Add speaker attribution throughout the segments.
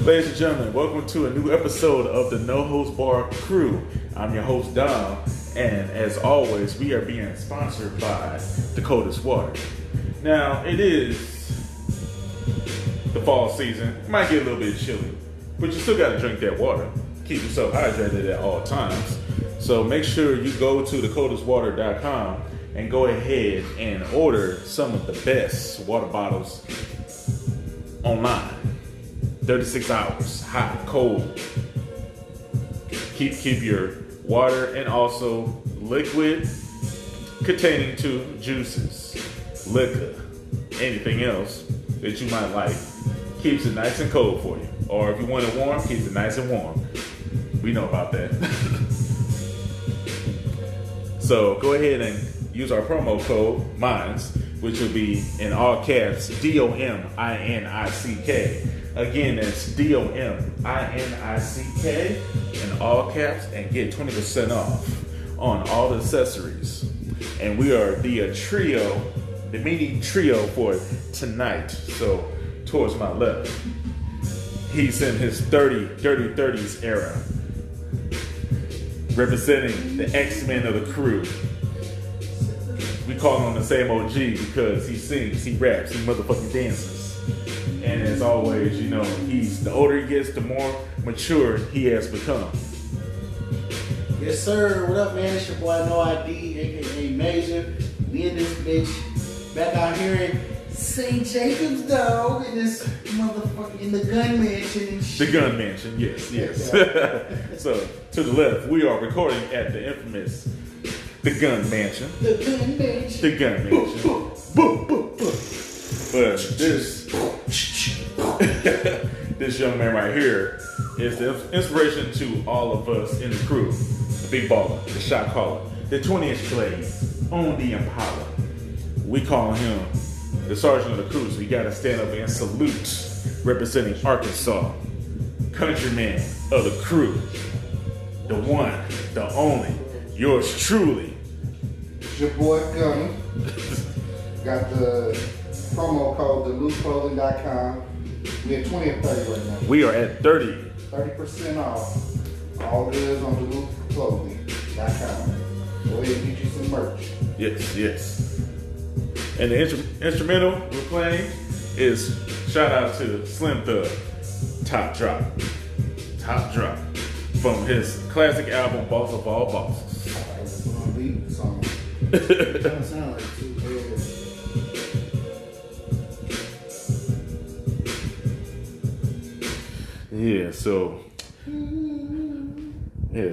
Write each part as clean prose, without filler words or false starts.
Speaker 1: ladies and gentlemen, welcome to a new episode of the No Host Bar Crew. I'm your host, Dom, and as always, we are being sponsored by the coldest water. Now, it is the fall season. It might get a little bit chilly, but you still got to drink that water. Keep yourself hydrated at all times. So make sure you go to thecoldestwater.com and go ahead and order some of the best water bottles online. 36 hours, hot, cold. Keep your water and also liquid containing to juices, liquor, anything else that you might like. Keeps it nice and cold for you. Or if you want it warm, keeps it nice and warm. We know about that. So go ahead and use our promo code MINES, which will be in all caps DOMINICK. Again, that's DOMINICK in all caps, and get 20% off on all the accessories. And we are the trio, the mini trio for tonight. So towards my left, he's in his dirty 30s era, representing the X-Men of the crew. We call him the same OG because he sings, he raps, he motherfucking dances. And as always, you know, the older he gets, the more mature he has become.
Speaker 2: Yes, sir. What up, man? It's your boy No ID, aka Major. We in this bitch back out here in St. Jacob's, dog, in this motherfucker in the gun mansion and shit.
Speaker 1: The gun mansion, yes. So to the left, we are recording at the infamous The Gun Mansion.
Speaker 2: The gun mansion.
Speaker 1: The Gun Mansion. But this young man right here is the inspiration to all of us in the crew. The big baller, the shot caller, the 20-inch blade on the Impala. We call him the sergeant of the crew, so you gotta stand up and salute, representing Arkansas, countryman of the crew, the one, the only, yours truly.
Speaker 3: It's your boy Gunny. Got the promo code thelooseclothing.com. We at 20 and 30 right now.
Speaker 1: We are at 30%.
Speaker 3: 30% off. All it is on thelooseclothing.com. Go ahead and get you some merch.
Speaker 1: Yes. And the instrumental we're playing is shout out to Slim Thug, Top Drop, from his classic album, Boss of All Bosses.
Speaker 3: That's what I'm leaving the song.
Speaker 2: It doesn't sound like too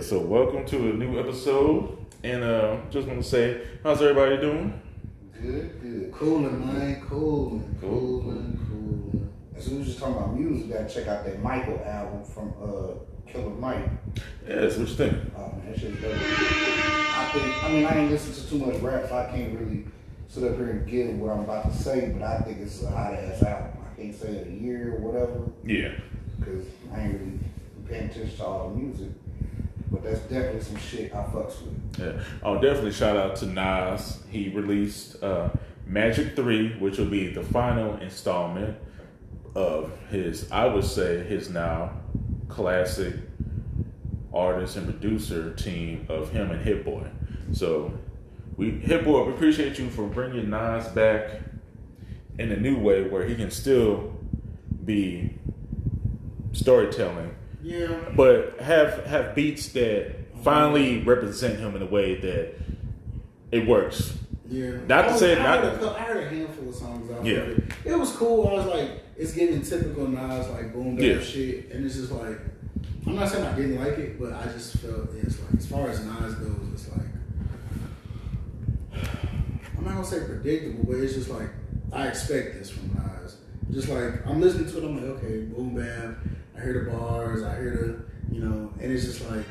Speaker 1: So welcome to a new episode, and just want to say, how's everybody doing?
Speaker 3: Good.
Speaker 2: Coolin', man. Coolin'.
Speaker 3: As soon as you're talking about music, you gotta check out that Michael album from Killer Mike.
Speaker 1: Yes, what you think?
Speaker 3: Oh man, that shit's dope. I ain't listened to too much rap, so I can't really sit up here and give what I'm about to say, but I think it's a hot ass album. I can't say it a year or whatever.
Speaker 1: Yeah.
Speaker 3: Because I ain't really paying attention to all the music. But that's definitely some shit I fucks with.
Speaker 1: Yeah. I'll definitely shout out to Nas. He released Magic 3, which will be the final installment of his, I would say, his now classic artist and producer team of him and Hit Boy. So, Hit Boy, we appreciate you for bringing Nas back in a new way where he can still be storytelling.
Speaker 3: Yeah.
Speaker 1: But have beats that finally represent him in a way that it works.
Speaker 2: Yeah.
Speaker 1: Not to say
Speaker 2: I heard a handful of songs out
Speaker 1: Yeah.
Speaker 2: of it. It was cool. I was like, it's giving typical Nas like boom bap shit, and it's just like, I'm not saying I didn't like it, but I just felt it's like, as far as Nas goes, it's like, I'm not gonna say predictable, but it's just like, I expect this from Nas. Just like, I'm listening to it, I'm like, okay, boom bap, I hear the bars, I hear the, and it's just like,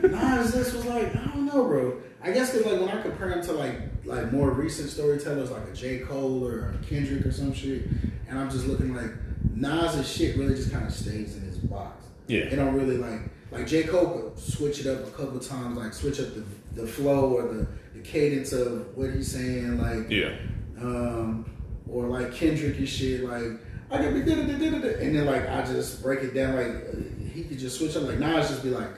Speaker 2: Nas, this was like, I don't know, bro. I guess cause like when I compare him to like more recent storytellers like a J. Cole or a Kendrick or some shit, and I'm just looking like Nas's shit really just kind of stays in his box.
Speaker 1: Yeah.
Speaker 2: It don't really like J. Cole could switch it up a couple times, like switch up the flow or the cadence of what he's saying, like
Speaker 1: yeah.
Speaker 2: Or like Kendrick and shit, like I can be da-da-da-da-da. And then like I just break it down like he could just switch up. Like Nas just be like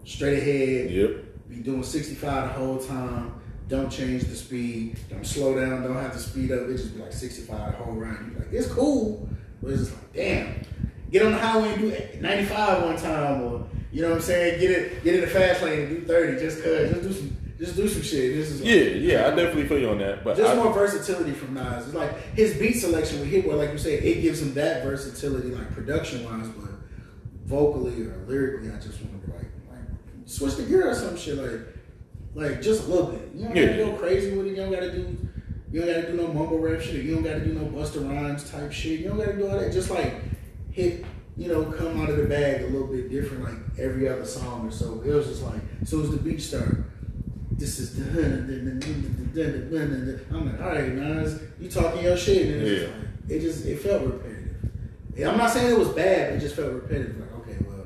Speaker 2: straight ahead.
Speaker 1: Yep.
Speaker 2: Be doing 65 the whole time. Don't change the speed. Don't slow down. Don't have to speed up. It just be like 65 the whole round. You be like, it's cool, but it's just like, damn. Get on the highway and do 95 one time, or you know what I'm saying? Get in the fast lane and do 30 just cause. Just do some shit. This is
Speaker 1: yeah, I definitely feel you on that. But
Speaker 2: just more versatility from Nas. It's like his beat selection with Hit Boy, like you said, it gives him that versatility, like production wise, but vocally or lyrically, I just want to like switch the gear or some shit, like just a little bit. You don't gotta go crazy with it. You don't gotta do no mumble rap shit. You don't gotta do no Busta Rhymes type shit. You don't gotta do all that. Just like hit, come out of the bag a little bit different, like every other song or so. It was just like, as soon as the beat started, this is the I'm like, all right, Nas, you talking your shit, and it's just like, it felt repetitive. I'm not saying it was bad, but it just felt repetitive. Like, okay, well,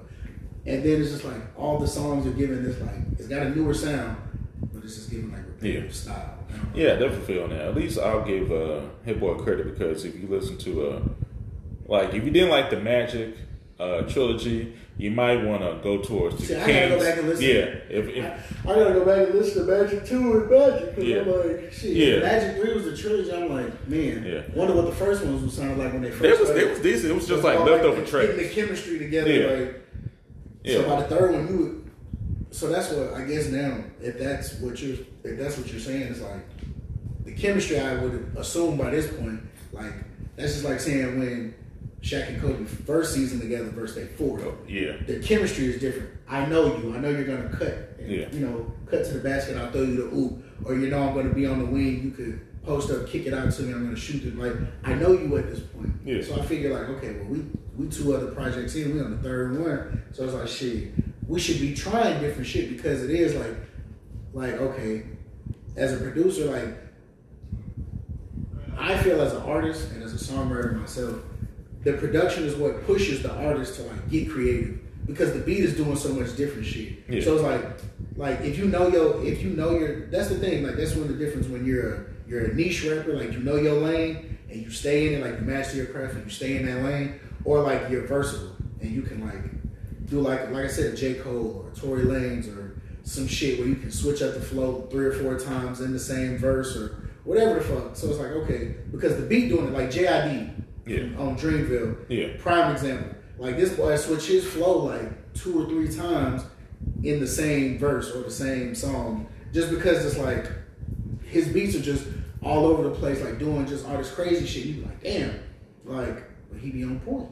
Speaker 2: and then it's just like all the songs are giving this like it's got a newer sound, but it's just giving like repetitive style.
Speaker 1: Yeah, I definitely feel on that. At least I'll give Hit Boy credit because if you listen to like if you didn't like the Magic trilogy, you might want to go towards the Kings.
Speaker 2: I gotta go back and listen.
Speaker 1: Yeah,
Speaker 2: I gotta go back and listen to Magic 2 and Magic. I'm like, shit.
Speaker 1: Yeah.
Speaker 2: Magic 3 was the trilogy. I'm like, man. Wonder what the first ones would sound like when they first.
Speaker 1: They was decent. It was just like leftover tracks.
Speaker 2: Getting the chemistry together. So by the third one, so that's what I guess now. If that's what you're saying, it's like the chemistry. I would assume by this point, like that's just like saying when Shaq and Kobe first season together versus they fourth. The chemistry is different. I know you. I know you're gonna cut. And, cut to the basket. I'll throw you the oop, or I'm gonna be on the wing. You could post up, kick it out to me. I'm gonna shoot it. Like I know you at this point. So I figure like, okay, well we two other projects in. We on the third one. So it's like shit. We should be trying different shit because it is like okay, as a producer, like I feel as an artist and as a songwriter myself. The production is what pushes the artist to like get creative because the beat is doing so much different shit. So it's like if you know your that's the thing, like that's one of the difference when you're a niche rapper, like you know your lane and you stay in it, like you master your craft and you stay in that lane, or like you're versatile and you can like do like I said, a J. Cole or Tory Lanez or some shit where you can switch up the flow 3 or 4 times in the same verse or whatever the fuck. So it's like okay, because the beat doing it, like J.I.D. On Dreamville. Prime example. Like this boy switched his flow like 2 or 3 times in the same verse or the same song. Just because it's like his beats are just all over the place, like doing just all this crazy shit. You be like, damn, like but he be on point.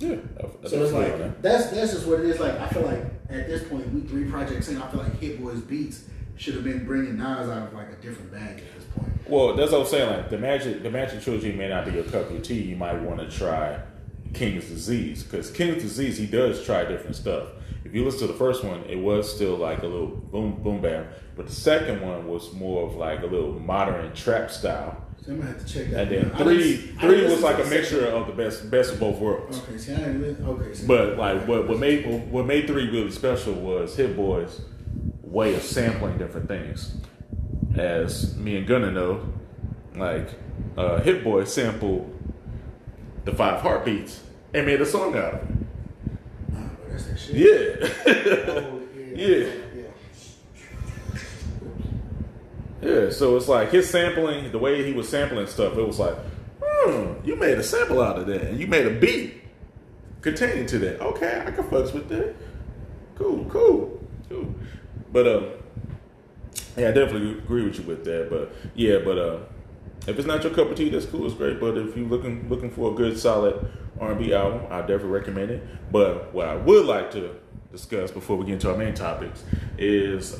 Speaker 2: So it's like that's just what it is. Like I feel like at this point, we 3 projects in, I feel like Hit Boy's beats should have been bringing Nas out of like a different bag at this point.
Speaker 1: Well, that's what I'm saying. Like the Magic trilogy may not be your cup of tea. You might want to try King's Disease because King's Disease he does try different stuff. If you listen to the first one, it was still like a little boom bam, but the second one was more of like a little modern trap style.
Speaker 2: So I'm gonna have to check that.
Speaker 1: And then three was like a mixture of the best of both worlds.
Speaker 2: Okay, see, I didn't okay. So
Speaker 1: but like what made 3 really special was Hit Boy's way of sampling different things. As me and Gunna know, like Hit Boy sampled the 5 Heartbeats and made a song out of it.
Speaker 2: But that's that shit.
Speaker 1: Yeah, so it's like his sampling, the way he was sampling stuff, it was like, you made a sample out of that, and you made a beat containing to that. Okay, I can fucks with that. Cool. But yeah, I definitely agree with you with that. But if it's not your cup of tea, that's cool. It's great. But if you're looking for a good, solid R&B album, I definitely recommend it. But what I would like to discuss before we get into our main topics is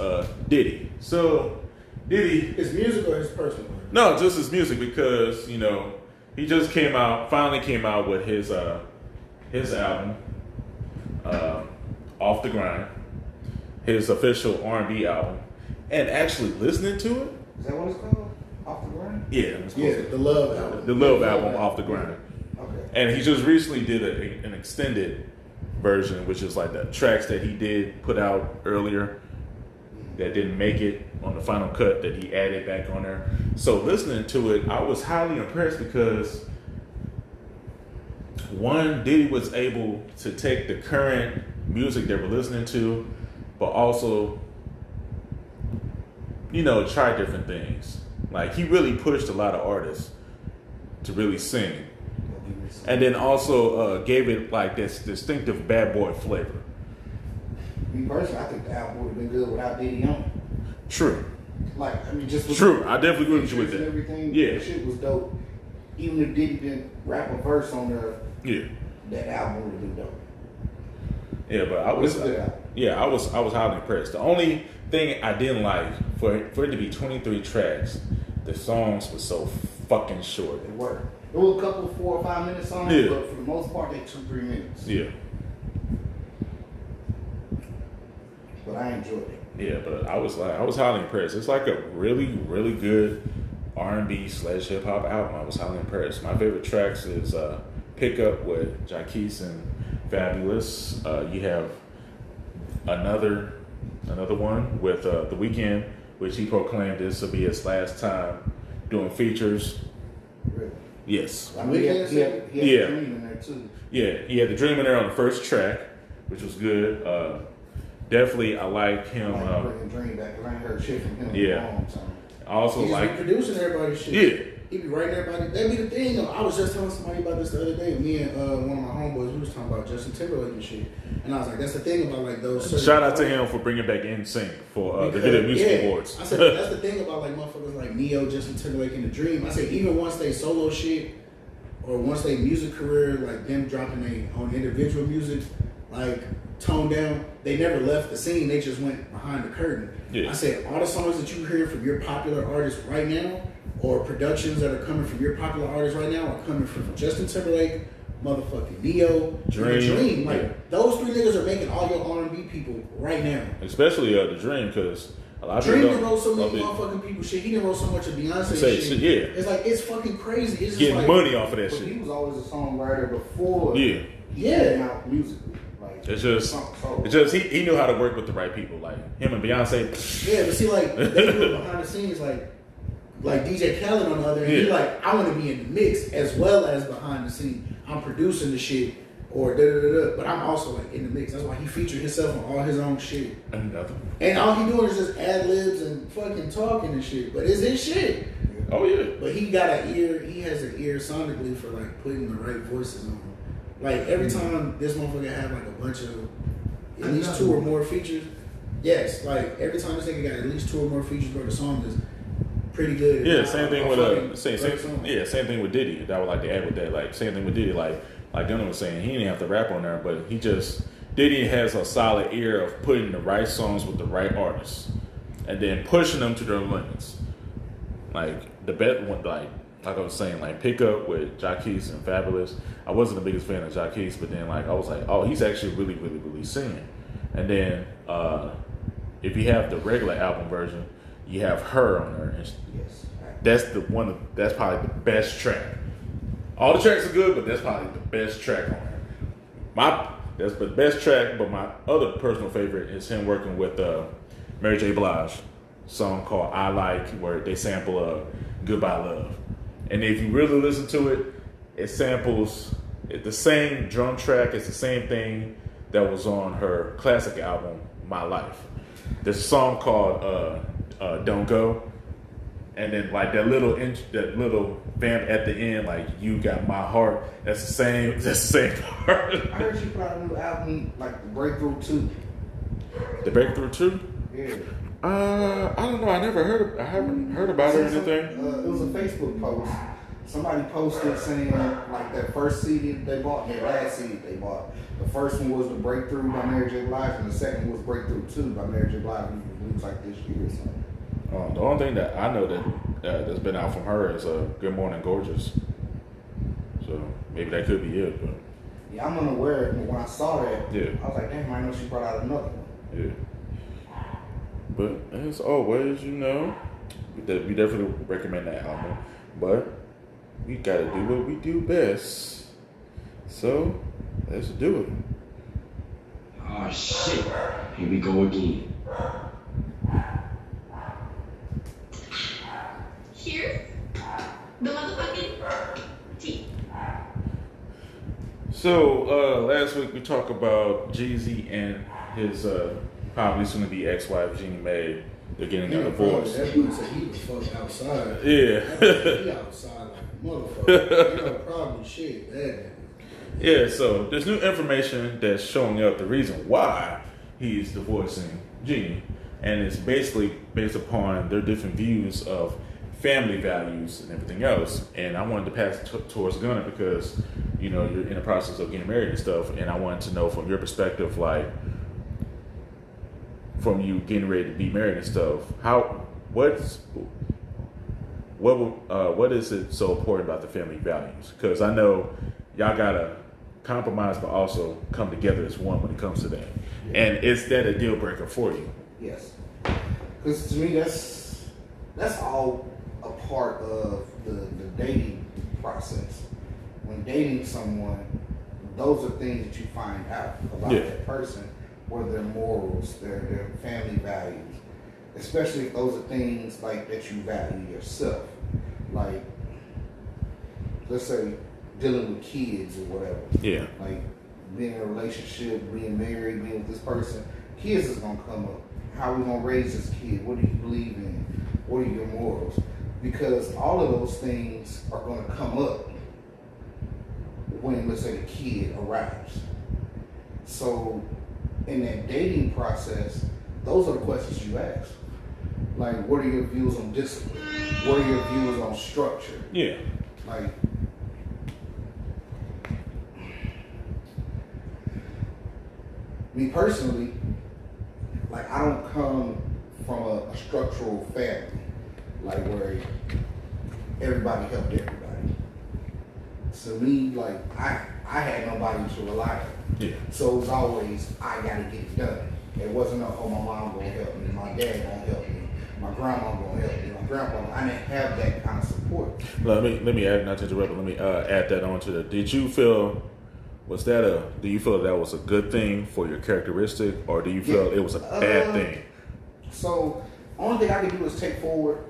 Speaker 1: Diddy. So Diddy,
Speaker 2: his music or his personal life?
Speaker 1: No, just his music because he just finally came out with his album, Off the Grind, his official R&B album, and actually listening to it.
Speaker 3: Is that what it's called? Off the Grind?
Speaker 1: Yeah,
Speaker 2: the Love album.
Speaker 1: The Love album, Off the Grind.
Speaker 3: Okay.
Speaker 1: And he just recently did an extended version, which is like the tracks that he did put out earlier that didn't make it on the final cut that he added back on there. So listening to it, I was highly impressed because one, Diddy was able to take the current music that we're listening to, but also, you know, try different things. Like, he really pushed a lot of artists to really sing. And then also gave it like this distinctive bad boy flavor.
Speaker 3: Me personally, I think the album would have been good without Diddy on it.
Speaker 1: True.
Speaker 3: Like, I mean, just with
Speaker 1: True. I definitely agree with you with
Speaker 3: and
Speaker 1: that.
Speaker 3: everything.
Speaker 1: Yeah.
Speaker 3: The shit was dope. Even if Diddy didn't rap a verse on there,
Speaker 1: Yeah.
Speaker 3: that album would have been dope.
Speaker 1: Yeah, but I was,
Speaker 3: It's a good album.
Speaker 1: yeah, I was highly impressed. The only thing I didn't like for it to be 23 tracks, the songs were so fucking short.
Speaker 3: They were. There were a couple of 4 or 5 minute songs,
Speaker 1: Yeah.
Speaker 3: but for the most part, they 2-3 minutes.
Speaker 1: Yeah.
Speaker 3: But I enjoyed it.
Speaker 1: Yeah, but I was highly impressed. It's like a really, really good R&B / hip hop album. I was highly impressed. My favorite tracks is Pickup with Jaquise and Fabulous. You have another one with The Weeknd, which he proclaimed this will be his last time doing features.
Speaker 3: Really.
Speaker 1: Yes.
Speaker 3: I mean, he had
Speaker 1: Yeah.
Speaker 3: Dream in there too.
Speaker 1: Yeah, he had the Dream in there on the first track, which was good. Definitely, I like him.
Speaker 3: I like bringing Dream back because I ain't heard shit from him in
Speaker 1: Yeah.
Speaker 3: a long time.
Speaker 1: I also
Speaker 2: He's
Speaker 1: like.
Speaker 2: producing everybody's shit.
Speaker 1: Yeah.
Speaker 2: He be writing everybody. That be the thing. Though. I was just telling somebody about this the other day. Me and one of my homeboys, we was talking about Justin Timberlake and shit. And I was like, that's the thing about like those. certain
Speaker 1: Shout out to
Speaker 2: artists.
Speaker 1: him for bringing back NSYNC for the
Speaker 2: Because,
Speaker 1: Video Music
Speaker 2: yeah,
Speaker 1: Awards.
Speaker 2: I said that's the thing about like motherfuckers like Neo, Justin Timberlake, and The Dream. I said even once they solo shit or once they music career, like them dropping their own individual music, like toned down, they never left the scene. They just went behind the curtain.
Speaker 1: Yeah.
Speaker 2: I said all the songs that you hear from your popular artists right now, or productions that are coming from your popular artists right now, are coming from Justin Timberlake, motherfucking Neo, Dream. Like
Speaker 1: Yeah.
Speaker 2: those three niggas are making all your R&B people right now.
Speaker 1: Especially The Dream, because a lot of
Speaker 2: Dream
Speaker 1: people
Speaker 2: done wrote so many
Speaker 1: don't-
Speaker 2: motherfucking people shit. He done wrote so much of Beyonce
Speaker 1: Say
Speaker 2: shit.
Speaker 1: shit, yeah.
Speaker 2: It's like, it's fucking crazy. It's just
Speaker 1: getting
Speaker 2: like,
Speaker 1: money off of that
Speaker 3: But
Speaker 1: shit.
Speaker 3: he was always a songwriter before
Speaker 1: Yeah.
Speaker 3: he
Speaker 2: Yeah.
Speaker 3: came out musically. Like,
Speaker 1: It's just he knew how to work with the right people, like him and Beyonce.
Speaker 2: Yeah, but see, like, they do it behind the scenes, like DJ Khaled on the other end, he
Speaker 1: Yeah.
Speaker 2: like, I want to be in the mix as well as behind the scene. I'm producing the shit or da-da-da-da, but I'm also like in the mix. That's why he featured himself on all his own shit.
Speaker 1: And nothing.
Speaker 2: And all he doing is just ad-libs and fucking talking and shit. But it's his shit.
Speaker 1: Oh yeah.
Speaker 2: But he got an ear, he has an ear sonically for like putting the right voices on. Like every time this motherfucker have like a bunch of at least 2 or more features. Yes, like every time this nigga got at least 2 or more features, bro, the song is pretty good.
Speaker 1: Yeah, same thing with
Speaker 2: same
Speaker 1: same thing with Diddy. That I would like to add with that. Like same thing with Diddy. Like Gunna was saying, he didn't have to rap on there, but Diddy has a solid ear of putting the right songs with the right artists, and then pushing them to their limits. Like the best one, like I was saying, like Pickup with Jaquise and Fabulous. I wasn't the biggest fan of Jaquise, but then like I was like, oh, he's actually really, really, really singing. And then if you have the regular album version, you have her on there. And
Speaker 3: yes.
Speaker 1: that's probably the best track. All the tracks are good, but that's probably the best track on there. That's the best track, but my other personal favorite is him working with Mary J. Blige, song called I Like, where they sample Goodbye Love. And if you really listen to it, it samples the same drum track. It's the same thing that was on her classic album, My Life. There's a song called Don't Go. And then like that little vamp at the end, like You Got My Heart. That's the same part.
Speaker 3: I heard she put out a new album, like Breakthrough 2.
Speaker 1: The Breakthrough 2?
Speaker 3: Yeah.
Speaker 1: I don't know. I haven't heard about it or anything.
Speaker 3: It was a Facebook post. Somebody posted saying like that first CD that they bought, that last CD they bought. The first one was The Breakthrough by Mary J. Blige, and the second was Breakthrough 2 by Mary J. Blige. It was like this year or something.
Speaker 1: The only thing that I know that's been out from her is Good Morning Gorgeous. So maybe that could be it. But
Speaker 3: Yeah, I'm unaware. But when I saw that,
Speaker 1: Yeah.
Speaker 3: I was like, damn, I know she brought out another one.
Speaker 1: yeah. But as always, we definitely recommend that album. But we gotta do what we do best. So let's do it.
Speaker 4: Oh shit. Here we go again.
Speaker 5: Here's the motherfucking tea.
Speaker 1: So last week we talked about Jeezy and his probably soon to be ex-wife Jeannie Mai. They're getting a divorce.
Speaker 2: That dude said he was fucking outside.
Speaker 1: Yeah.
Speaker 2: He outside like a motherfucker. You know, probably shit. That.
Speaker 1: Yeah. So there's new information that's showing up the reason why he's divorcing Jeannie, and it's basically based upon their different views of family values and everything else. And I wanted to pass it towards Gunner because, you know, you're in the process of getting married and stuff, and I wanted to know from your perspective, like, from you getting ready to be married and stuff, what is it so important about the family values? Because I know y'all gotta compromise, but also come together as one when it comes to that. Yeah. And is that a deal breaker for you?
Speaker 3: Yes, because to me that's all a part of the dating process. When dating someone, those are things that you find out about that person, or their morals, their family values, especially if those are things like that you value yourself. Like, let's say dealing with kids or whatever.
Speaker 1: Yeah.
Speaker 3: Like being in a relationship, being married, being with this person, kids is gonna come up. How are we gonna raise this kid? What do you believe in? What are your morals? Because all of those things are gonna come up when, let's say, the kid arrives. So in that dating process, those are the questions you ask. Like, what are your views on discipline? What are your views on structure?
Speaker 1: Yeah.
Speaker 3: Like, me personally, like, I don't come from a structural family, like where everybody helped everybody. To me, like, I had nobody to rely on.
Speaker 1: Yeah.
Speaker 3: So it was always, I gotta get it done. It wasn't, oh, my mom gonna help me, my dad gonna help me, my grandma gonna help me, my grandpa. I didn't have that kind of support.
Speaker 1: Let me add, not to interrupt, but let me add that on to the. Did you feel? Do you feel that was a good thing for your characteristic, or do you feel it was a bad thing?
Speaker 3: So, only thing I could do is take forward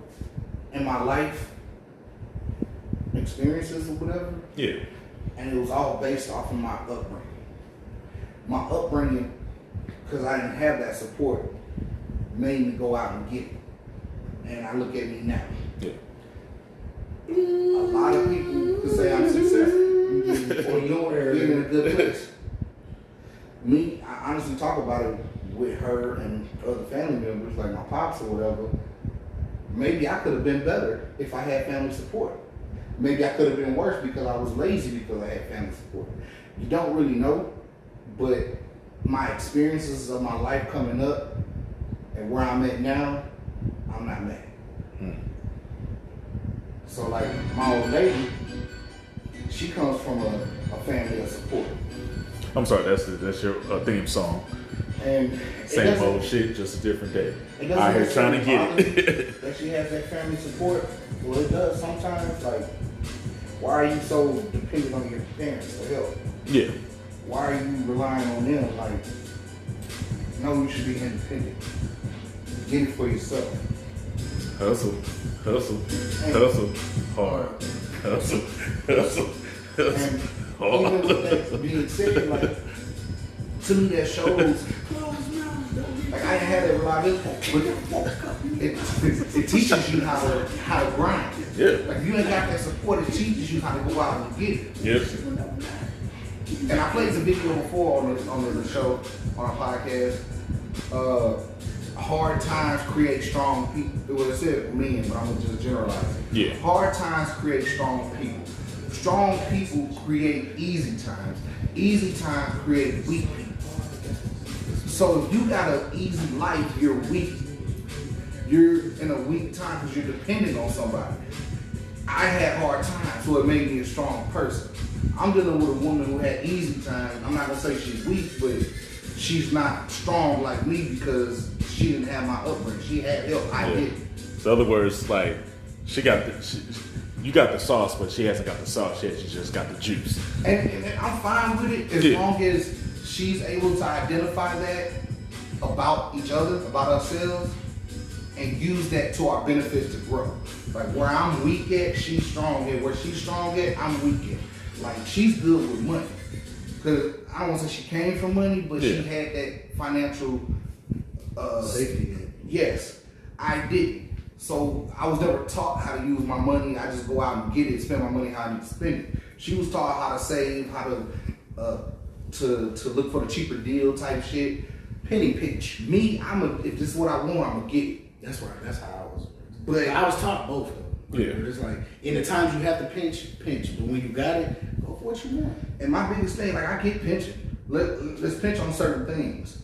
Speaker 3: in my life experiences or whatever.
Speaker 1: Yeah.
Speaker 3: And it was all based off of my upbringing. My upbringing, because I didn't have that support, made me go out and get it. And I look at me now.
Speaker 1: Yeah.
Speaker 3: A lot of people could say I'm successful. Or you're in a good place. Me, I honestly talk about it with her and other family members, like my pops or whatever. Maybe I could have been better if I had family support. Maybe I could have been worse because I was lazy because I had family support. You don't really know, but my experiences of my life coming up and where I'm at now, I'm not mad. So like my old lady, she comes from a family of support.
Speaker 1: I'm sorry, that's your theme song.
Speaker 3: And
Speaker 1: same old shit, just a different day.
Speaker 3: I
Speaker 1: here trying to get it.
Speaker 3: That she has that family support. Well, it does sometimes. Like, why are you so dependent on your parents for help?
Speaker 1: Yeah.
Speaker 3: Why are you relying on them? Like, no, you should be independent. Get it for yourself.
Speaker 1: Hustle, hard. Hustle.
Speaker 3: And even with that being said, like, to me that shows, like, I didn't have that reliability, but it teaches you how to grind.
Speaker 1: Yeah.
Speaker 3: Like, you ain't got that support, it teaches you how to go out and get it.
Speaker 1: Yes.
Speaker 3: And I played the video before on the show, on our podcast. Hard times create strong people. Well, it said men, but I'm gonna just generalize it.
Speaker 1: Yeah.
Speaker 3: Hard times create strong people. Strong people create easy times. Easy times create weak people. So if you got an easy life, you're weak. You're in a weak time because you're depending on somebody. I had hard times, so it made me a strong person. I'm dealing with a woman who had easy times. I'm not gonna say she's weak, but she's not strong like me because she didn't have my upbringing. She had help. I didn't.
Speaker 1: So in other words, like, you got the sauce, but she hasn't got the sauce yet. She just got the juice.
Speaker 3: And I'm fine with it as long as she's able to identify that about each other, about ourselves, and use that to our benefit to grow. Like, where I'm weak at, she's strong at. Where she's strong at, I'm weak at. Like, she's good with money. because I don't want to say she came from money, but she
Speaker 1: Yeah.
Speaker 3: had that financial
Speaker 2: Safety net.
Speaker 3: Yes, I didn't. So I was never taught how to use my money. I just go out and get it, spend my money how I need to spend it. She was taught how to save, how to look for the cheaper deal type shit. Penny pinch. Me, if this is what I want, I'm gonna get it.
Speaker 2: That's right. That's how I was.
Speaker 3: But
Speaker 2: I was taught both of them.
Speaker 1: Yeah.
Speaker 2: It's like in the times you have to pinch. But when you got it, go for what you want.
Speaker 3: And my biggest thing, like I get pension. Let's pinch on certain things.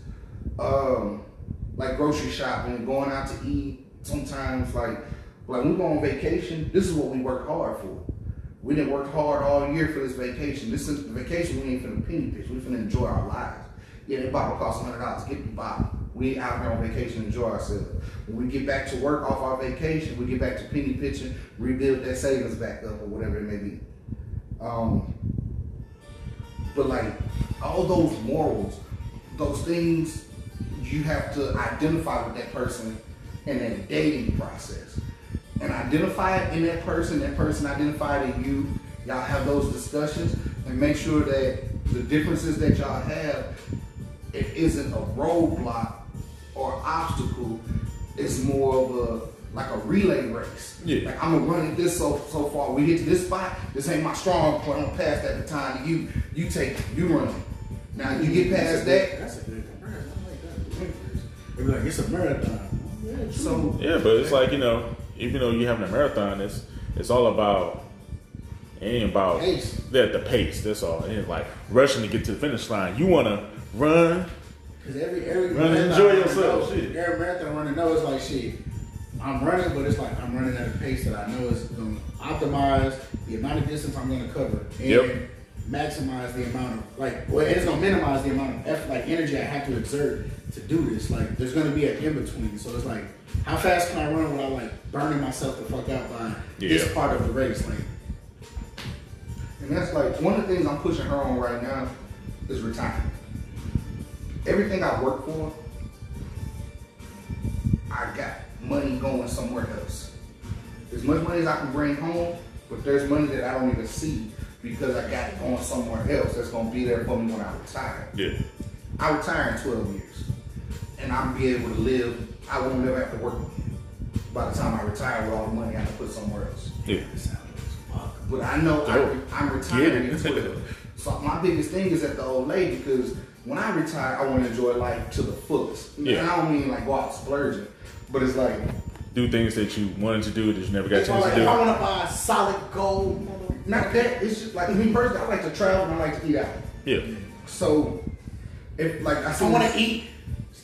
Speaker 3: Like grocery shopping, going out to eat. Sometimes like when we go on vacation, this is what we work hard for. We didn't work hard all year for this vacation. This is the vacation we ain't finna penny pitch. We finna enjoy our lives. Yeah, that bottle costs $100. Get the bottle. We ain't out here on vacation to enjoy ourselves. When we get back to work off our vacation, we get back to penny pitching, rebuild that savings back up or whatever it may be. But like all those morals, those things you have to identify with that person in that dating process. And identify it in that person identify it in you. Y'all have those discussions and make sure that the differences that y'all have, it isn't a roadblock or obstacle. It's more of a relay race.
Speaker 1: Yeah.
Speaker 3: Like I'm gonna run it this so far. We get to this spot, this ain't my strong point. I'm gonna pass that baton to you. You take it, you run it. Now you get past that.
Speaker 2: That's a good comparison. I like that. They be like, it's a marathon. Yeah,
Speaker 3: So
Speaker 1: Yeah, but it's like, even though you're having a marathon, it's all about, it ain't about
Speaker 2: Pace.
Speaker 1: the pace. That's all. It ain't like rushing to get to the finish line. You want to run.
Speaker 2: Because every
Speaker 1: Run and
Speaker 2: marathon
Speaker 1: enjoy
Speaker 2: runner
Speaker 1: yourself,
Speaker 2: knows-
Speaker 1: shit.
Speaker 2: Every marathon runner knows like shit. I'm running, but it's like I'm running at a pace that I know is going to optimize the amount of distance I'm going to cover and
Speaker 1: Yep.
Speaker 2: maximize the amount of it's going to minimize the amount of effort, energy I have to exert to do this. Like there's going to be an in between. So it's like, how fast can I run without burning myself the fuck out by this part of the race?
Speaker 3: And that's like one of the things I'm pushing her on right now is retirement. Everything I work for, I got money going somewhere else. As much money as I can bring home, but there's money that I don't even see because I got it going somewhere else that's gonna be there for me when I retire.
Speaker 1: Yeah.
Speaker 3: I retire in 12 years. And I'll be able to live, I won't never have to work by the time I retire with all the money I have to put somewhere else.
Speaker 1: Yeah.
Speaker 3: But I know I'm retiring in 12. So my biggest thing is at the old lady because when I retire, I want to enjoy life to the fullest.
Speaker 1: Yeah.
Speaker 3: And I don't mean go out splurging, but it's like,
Speaker 1: Do things that you wanted to do that you never got a
Speaker 2: If
Speaker 1: chance to
Speaker 2: I
Speaker 1: do.
Speaker 2: want to buy solid gold,
Speaker 3: not that, it's just like me personally, I like to travel and I like to eat out.
Speaker 1: Yeah.
Speaker 3: So if
Speaker 2: I want to eat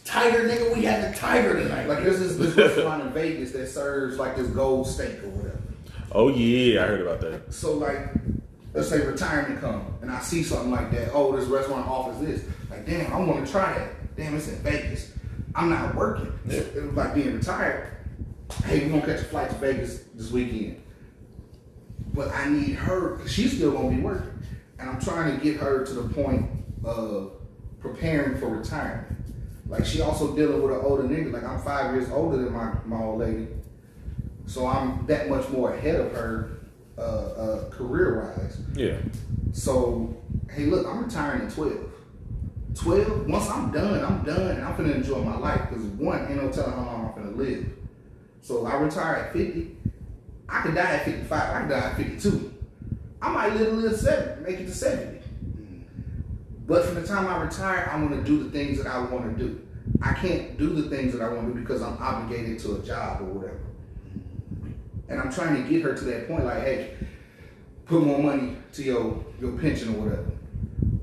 Speaker 2: tiger, nigga. We had the tiger tonight.
Speaker 3: like there's this restaurant in Vegas that serves this gold steak or whatever.
Speaker 1: Oh yeah, I heard about that.
Speaker 3: So let's say retirement come and I see something like that. Oh, this restaurant offers this. Like, damn, I want to try that. Damn, it's in Vegas. I'm not working.
Speaker 1: Yeah.
Speaker 3: It was like being retired. Hey, we're gonna catch a flight to Vegas this weekend. But I need her, because she's still gonna be working. And I'm trying to get her to the point of preparing for retirement. Like she also dealing with an older nigga. Like I'm 5 years older than my old lady. So I'm that much more ahead of her career-wise.
Speaker 1: Yeah.
Speaker 3: So, hey, look, I'm retiring in 12. 12, once I'm done, and I'm finna enjoy my life. Because one, ain't no telling how long I'm finna live. So I retire at 50. I could die at 55. I could die at 52. I might live 70, make it to 70. But from the time I retire, I want to do the things that I want to do. I can't do the things that I want to do because I'm obligated to a job or whatever. And I'm trying to get her to that point, like, hey, put more money to your pension or whatever.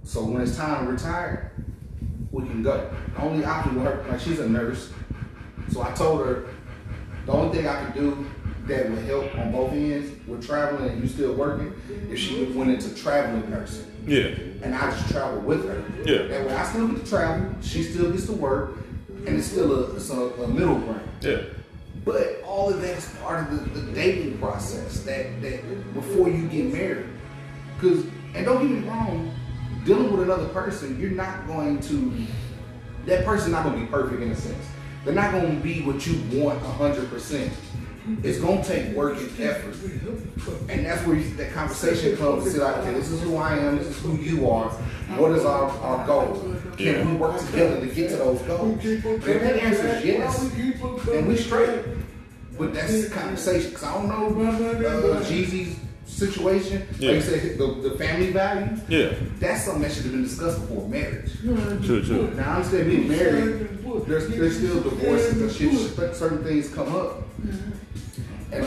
Speaker 3: So when it's time to retire, we can go. The only option with her, like she's a nurse. So I told her the only thing I could do that would help on both ends with traveling and you still working, if she went into traveling nursing.
Speaker 1: Yeah.
Speaker 3: And I just travel with her.
Speaker 1: Yeah.
Speaker 3: That way I still get to travel, she still gets to work, and it's still a middle ground.
Speaker 1: Yeah.
Speaker 3: But all of that is part of the dating process that before you get married. And don't get me wrong, dealing with another person, that person's not going to be perfect in a sense. They're not going to be what you want 100%. it's gonna take work and effort, and that's where that conversation comes to say like, okay, this is who I am, this is who you are. What is our goal? Can we work together to get to those goals? And if that answer is yes, then we straight. But that's the conversation, because I don't know Jeezy's situation. Like you said, the family values.
Speaker 1: Yeah.
Speaker 3: That's something that should have been discussed before marriage.
Speaker 1: True.
Speaker 3: Now I understand being married, there's still divorces and shit, certain things come up. And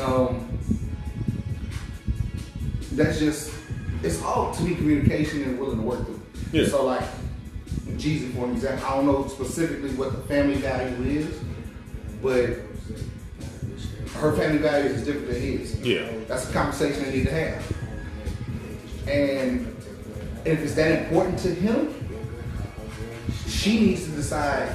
Speaker 3: that's just, it's all to me communication and willing to work through.
Speaker 1: Yeah.
Speaker 3: So like Jeezy, for an example, I don't know specifically what the family value is, but her family values is different than his.
Speaker 1: Yeah.
Speaker 3: That's a conversation they need to have. And if it's that important to him, she needs to decide,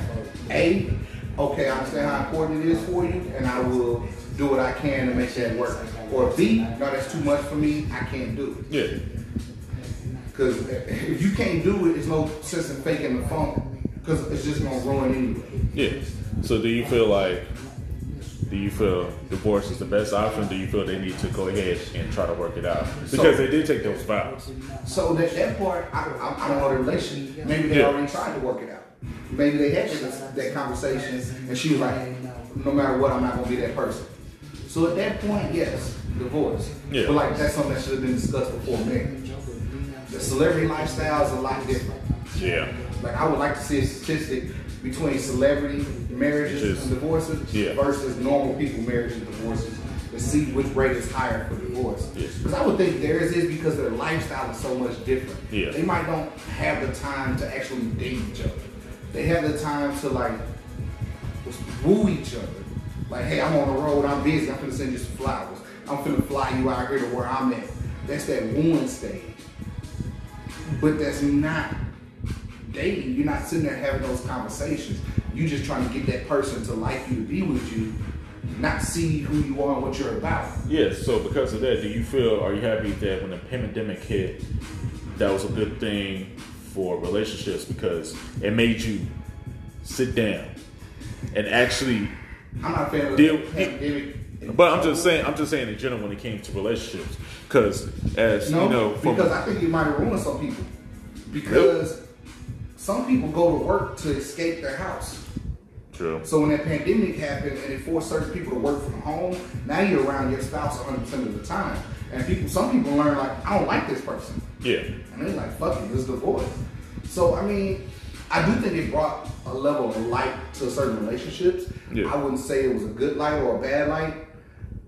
Speaker 3: A, okay, I understand how important it is for you, and I will do what I can to make that work. Or B, no, that's too much for me, I can't do it.
Speaker 1: Yeah.
Speaker 3: Because if you can't do it, there's no sense in faking the funk, because it's just going to ruin anyway.
Speaker 1: Yeah. So do you feel divorce is the best option? Do you feel they need to go ahead and try to work it out? Because they did take those vows.
Speaker 3: So that part, I don't know the relationship. Maybe they already tried to work it out. Maybe they had that conversation, and she was like, no matter what, I'm not going to be that person. So at that point, yes, divorce.
Speaker 1: Yeah.
Speaker 3: But like that's something that should have been discussed before marriage. The celebrity lifestyle is a lot different.
Speaker 1: Yeah.
Speaker 3: Like I would like to see a statistic between celebrity marriages and divorces versus normal people marriages and divorces to see which rate is higher for divorce. Because I would think theirs is because their lifestyle is so much different.
Speaker 1: Yeah.
Speaker 3: They might don't have the time to actually date each other. They have the time to like woo each other. Like, hey, I'm on the road, I'm busy, I'm finna send you some flowers. I'm finna fly you out here to where I'm at. That's that wooing stage. But that's not dating. You're not sitting there having those conversations. You're just trying to get that person to like you, to be with you, not see who you are and what you're about.
Speaker 1: Yes, so because of that, are you happy that when the pandemic hit, that was a good thing for relationships because it made you sit down and actually
Speaker 3: I'm not a fan of the pandemic.
Speaker 1: But I'm just saying in general when it came to relationships, because because
Speaker 3: I think it might have ruined some people. Because some people go to work to escape their house.
Speaker 1: True.
Speaker 3: So when that pandemic happened and it forced certain people to work from home, now you're around your spouse 100% of the time. And some people learn like, I don't like this person.
Speaker 1: Yeah.
Speaker 3: And they're like, fuck it, let's divorce. So I mean, I do think it brought a level of light to certain relationships. Yeah. I wouldn't say it was a good light or a bad light.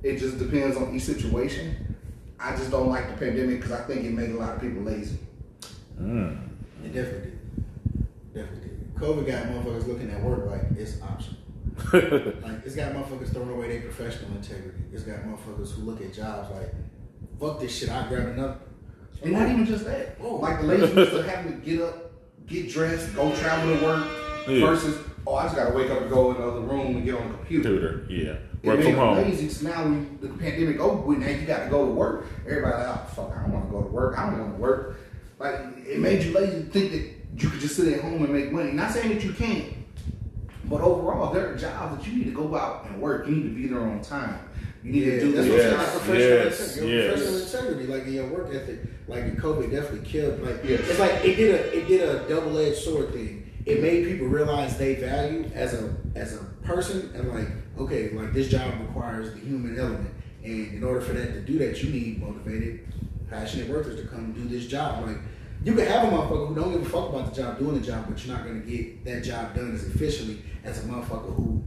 Speaker 3: It just depends on each situation. I just don't like the pandemic because I think it made a lot of people lazy.
Speaker 2: It definitely did. COVID got motherfuckers looking at work like it's optional. Like it's got motherfuckers throwing away their professional integrity. It's got motherfuckers who look at jobs like, fuck this shit, I grab another.
Speaker 3: And not even just that. Like the laziness of having to get up, get dressed, go travel to work versus, I just gotta wake up and go in the other room and get on the computer.
Speaker 1: Yeah. Work from home.
Speaker 3: Lazy. So now when the pandemic over with, now you got to go to work. Everybody like, oh fuck, I don't want to go to work. I don't want to work. Like it made you lazy to think that you could just sit at home and make money. Not saying that you can't, but overall there are jobs that you need to go out and work. You need to be there on time. You need to do this.
Speaker 2: Professional integrity, like in your work ethic. Like in COVID definitely killed. Like it's like it did a double-edged sword thing. It made people realize they value as a person and like, okay, like this job requires the human element. And in order for that to do that, you need motivated, passionate workers to come do this job. Like you can have a motherfucker who don't give a fuck about the job, doing the job, but you're not gonna get that job done as efficiently as a motherfucker who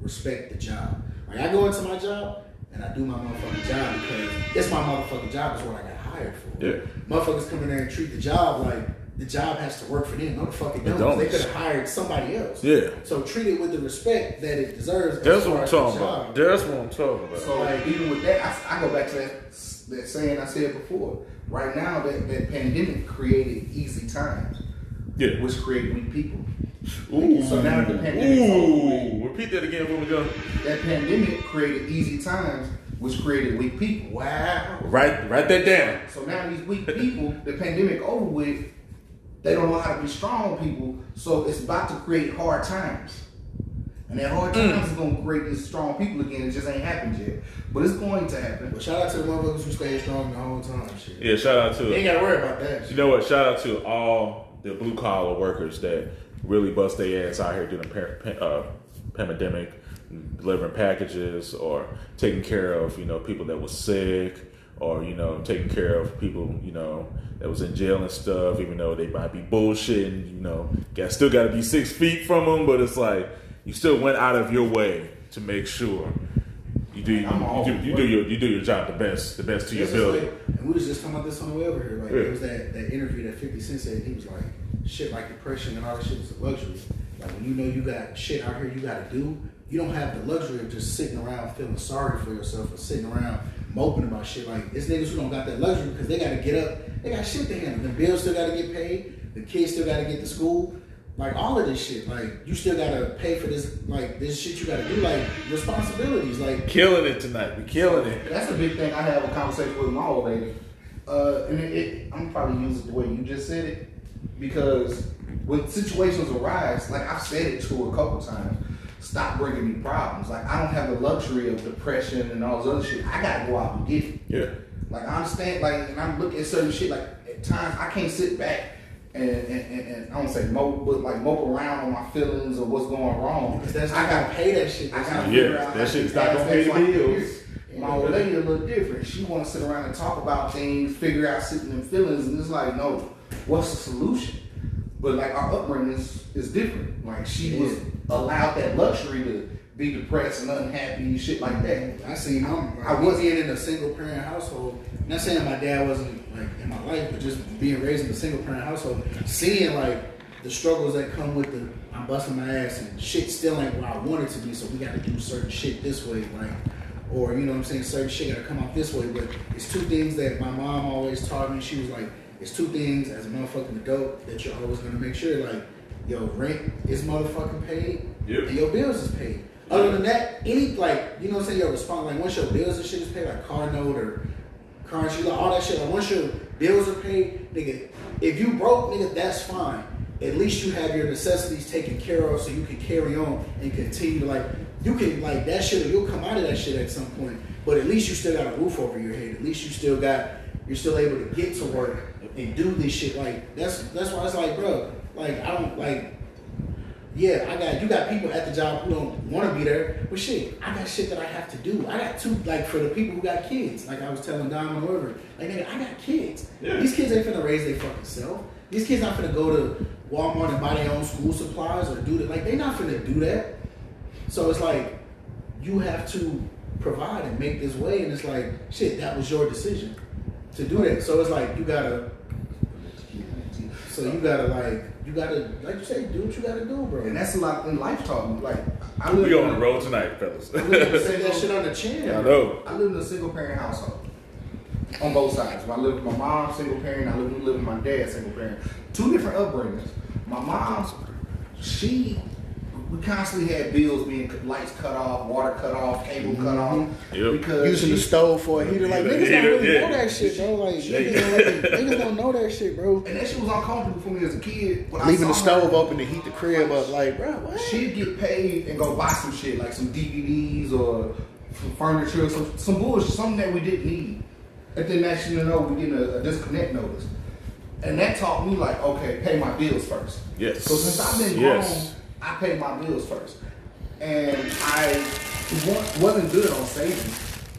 Speaker 2: respect the job. Like I go into my job and I do my motherfucking job because it's my motherfucking job, is what I got hired for.
Speaker 1: Yeah.
Speaker 2: Motherfuckers come in there and treat the job like the job has to work for them. No, the fuck it don't. They could have hired somebody else.
Speaker 1: Yeah.
Speaker 2: So treat it with the respect that it deserves.
Speaker 1: That's what I'm talking about. That's what I'm talking about.
Speaker 3: So like, even with that, I go back to that saying I said before. Right now, that pandemic created easy times.
Speaker 1: Yeah.
Speaker 3: Which created weak people.
Speaker 1: Ooh.
Speaker 3: So now the pandemic.
Speaker 1: Ooh. Repeat that again when we go.
Speaker 3: That pandemic created easy times, which created weak people.
Speaker 2: Wow.
Speaker 1: Write that down.
Speaker 3: So now these weak people, the pandemic over with, they don't know how to be strong people, so it's about to create hard times. And that hard times is going to create these strong people again. It just ain't happened yet. But it's going to happen.
Speaker 2: But shout out to the motherfuckers who stayed strong the whole time. Shit.
Speaker 1: Yeah, shout out to
Speaker 2: They ain't got to worry about that. Shit.
Speaker 1: You know what? Shout out to all the blue collar workers that really bust their ass out here during the pandemic, delivering packages or taking care of people that was sick, or taking care of people that was in jail and stuff. Even though they might be bullshitting, still got to be 6 feet from them, but it's like you still went out of your way to make sure you do your job the best to your ability.
Speaker 2: Like, and we was just talking about this on the way over here. Like there was that interview that 50 Cent said. He was like, shit like depression and all that shit is a luxury. Like when you got shit out here you got to do, you don't have the luxury of just sitting around feeling sorry for yourself or sitting around moping about shit. Like it's niggas who don't got that luxury because they got to get up, they got shit to handle. The bills still got to get paid. The kids still got to get to school. Like all of this shit, like you still gotta pay for this, like this shit you gotta do, like responsibilities, like
Speaker 1: killing it tonight. We killing it.
Speaker 3: That's a big thing. I have a conversation with my old lady, and I'm probably use it the way you just said it, because when situations arise, like I've said it to her a couple times, stop bringing me problems. Like I don't have the luxury of depression and all this other shit. I gotta go out and get it.
Speaker 1: Yeah.
Speaker 3: Like I understand, like, and I'm looking at certain shit. Like at times I can't sit back. And I don't say mope, but like mope around on my feelings or what's going wrong.
Speaker 2: Because I gotta pay that shit.
Speaker 3: I gotta figure out
Speaker 1: that shit's not gonna pay the bills.
Speaker 3: My old lady a little different. She want to sit around and talk about things, figure out sitting in feelings, and it's like, no, what's the solution? But like our upbringing is different. Like she was allowed that luxury to be depressed and unhappy, shit like that.
Speaker 2: I seen him. I was in a single parent household. Not saying my dad wasn't like in my life, but just being raised in a single parent household, seeing like the struggles that come with the I'm busting my ass and shit still ain't where I want it to be, so we got to do certain shit this way, like, or you know what I'm saying, certain shit got to come out this way. But it's two things that my mom always taught me. She was like, it's two things as a motherfucking adult that you're always gonna make sure, like, your rent is motherfucking paid, and your bills is paid. Other than that, any, like, you know what I'm saying, your response, like, once your bills and shit is paid, like car note or car insurance, like, all that shit, like, once your bills are paid, nigga, if you broke, nigga, that's fine. At least you have your necessities taken care of so you can carry on and continue to, like, you can, like, that shit, you'll come out of that shit at some point, but at least you still got a roof over your head. At least you still got, you're still able to get to work and do this shit. Like, that's why it's like, bro, like, I don't, like, yeah, you got people at the job who don't want to be there, but shit, I got shit that I have to do. I got two, like, for the people who got kids, like I was telling Dom and whoever, like, nigga, I got kids. Yeah. These kids ain't finna raise their fucking self. These kids not finna go to Walmart and buy their own school supplies or do that. Like, they not finna do that. So it's like, you have to provide and make this way, and it's like, shit, that was your decision to do that. So it's like, you gotta, like you say, do what you gotta do, bro.
Speaker 3: And that's a lot in life talk. Like,
Speaker 1: we on the road tonight, fellas.
Speaker 2: I say that shit on the chin.
Speaker 1: I know.
Speaker 3: I live in a single parent household on both sides. I live with my mom, single parent. I live with my dad, single parent. Two different upbringings. My mom, we constantly had bills being lights cut off, water cut off, cable cut off.
Speaker 1: Yep.
Speaker 3: Because
Speaker 2: using the stove for a heater. Like, niggas don't really know that shit, bro. Like, niggas don't know that shit, bro.
Speaker 3: And that shit was uncomfortable for me as a kid.
Speaker 2: Leaving the stove open to heat the crib up, like, bro, what?
Speaker 3: She'd get paid and go buy some shit, like some DVDs or some furniture, some bullshit, something that we didn't need. And then next thing you know, we get a disconnect notice. And that taught me, like, okay, pay my bills first.
Speaker 1: Yes.
Speaker 3: So since I've been home, I pay my bills first. And I wasn't good on saving.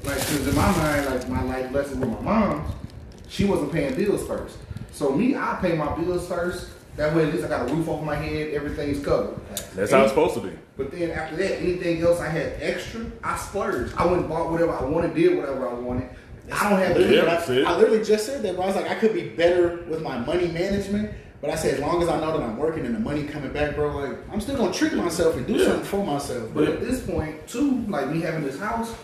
Speaker 3: Like, because in my mind, like, my life lesson with my mom, she wasn't paying bills first. So me, I pay my bills first. That way, at least I got a roof over my head, everything's covered.
Speaker 1: That's how it's supposed to be.
Speaker 3: But then after that, anything else I had extra, I splurged. I went and bought whatever I wanted, did whatever I wanted. I don't have
Speaker 2: I literally just said that, bro. I was like, I could be better with my money management. But I said, as long as I know that I'm working and the money coming back, bro, like, I'm still gonna trick myself and do something for myself.
Speaker 3: But at this point, too, like me having this house,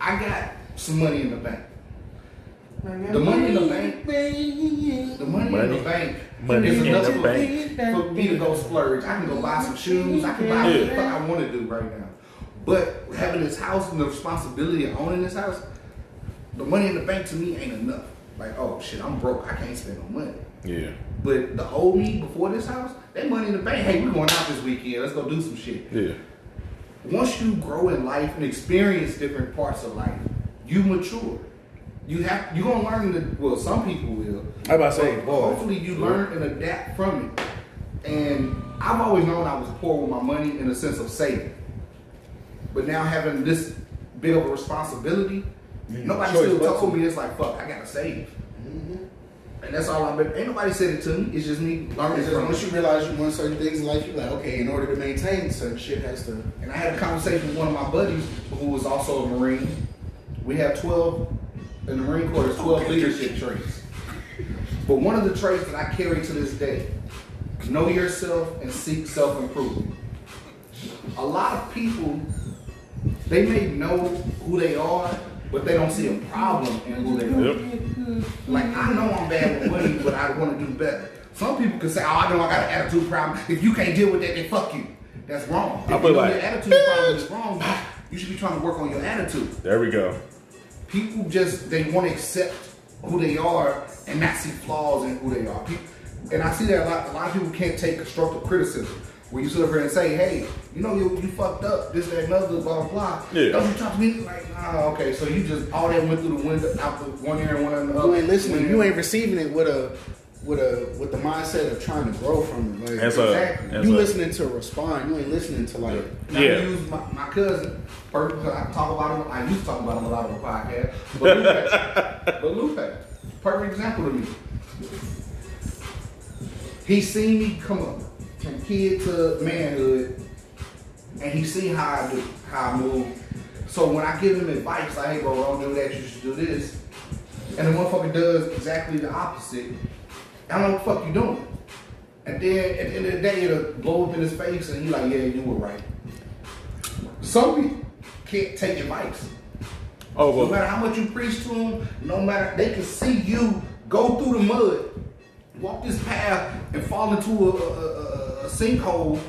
Speaker 3: I got some money in the bank. The money in the bank is enough for me to go splurge. I can go buy some shoes. I can buy what the fuck I want to do right now. But having this house and the responsibility of owning this house, the money in the bank to me ain't enough. Like, oh shit, I'm broke. I can't spend no money.
Speaker 1: Yeah.
Speaker 3: But the old me before this house, that money in the bank, hey, we going out this weekend. Let's go do some shit.
Speaker 1: Yeah.
Speaker 3: Once you grow in life and experience different parts of life, you mature. You're gonna learn some people will.
Speaker 2: I about to say,
Speaker 3: but
Speaker 2: boy.
Speaker 3: hopefully you learn and adapt from it. And I've always known I was poor with my money in the sense of saving. But now having this big of a responsibility, nobody still told me it's like, fuck, I gotta save.
Speaker 2: Mm-hmm.
Speaker 3: And that's all I've been. Ain't nobody said it to me. It's just me learning from
Speaker 2: Once
Speaker 3: it.
Speaker 2: you realize you want certain things in life, you're like, okay, in order to maintain certain shit has to.
Speaker 3: And I had a conversation with one of my buddies who was also a Marine. We have 12, in the Marine Corps, there's 12 leadership traits. But one of the traits that I carry to this day, know yourself and seek self-improvement. A lot of people, they may know who they are, but they don't see a problem in who they are.
Speaker 1: Yep.
Speaker 3: Like, I know I'm bad with money, but I want to do better. Some people can say, oh, I know I got an attitude problem. If you can't deal with that, then fuck you. That's wrong. If you know your attitude problem is wrong, you should be trying to work on your attitude.
Speaker 1: There we go.
Speaker 3: People they want to accept who they are and not see flaws in who they are. And I see that a lot of people can't take constructive criticism. Where you sit up here and say, hey, you know you fucked up, this, that, and other, blah, blah, blah.
Speaker 1: Yeah.
Speaker 3: Don't you talk to me? Like, nah, okay, so you just, all that went through the window, out the one ear and one in the other.
Speaker 2: You ain't listening. You ain't receiving it with the mindset of trying to grow from it. Like,
Speaker 3: Exactly.
Speaker 2: Listening to respond. You ain't listening to like.
Speaker 3: Now, I use my cousin, because I talk about him, I used to talk about him a lot on the podcast, but Lupe, perfect example to me. He seen me come up from kid to manhood, and he seen how I do, how I move. So when I give him advice, like, hey bro, don't do that, you should do this, and the motherfucker does exactly the opposite, I don't know what the fuck you doing. And then at the end of the day, it'll blow up in his face, and he like, yeah, you were right. Some people can't take advice.
Speaker 1: Oh, well.
Speaker 3: No matter how much you preach to them, no matter, they can see you go through the mud, walk this path, and fall into a sinkhole,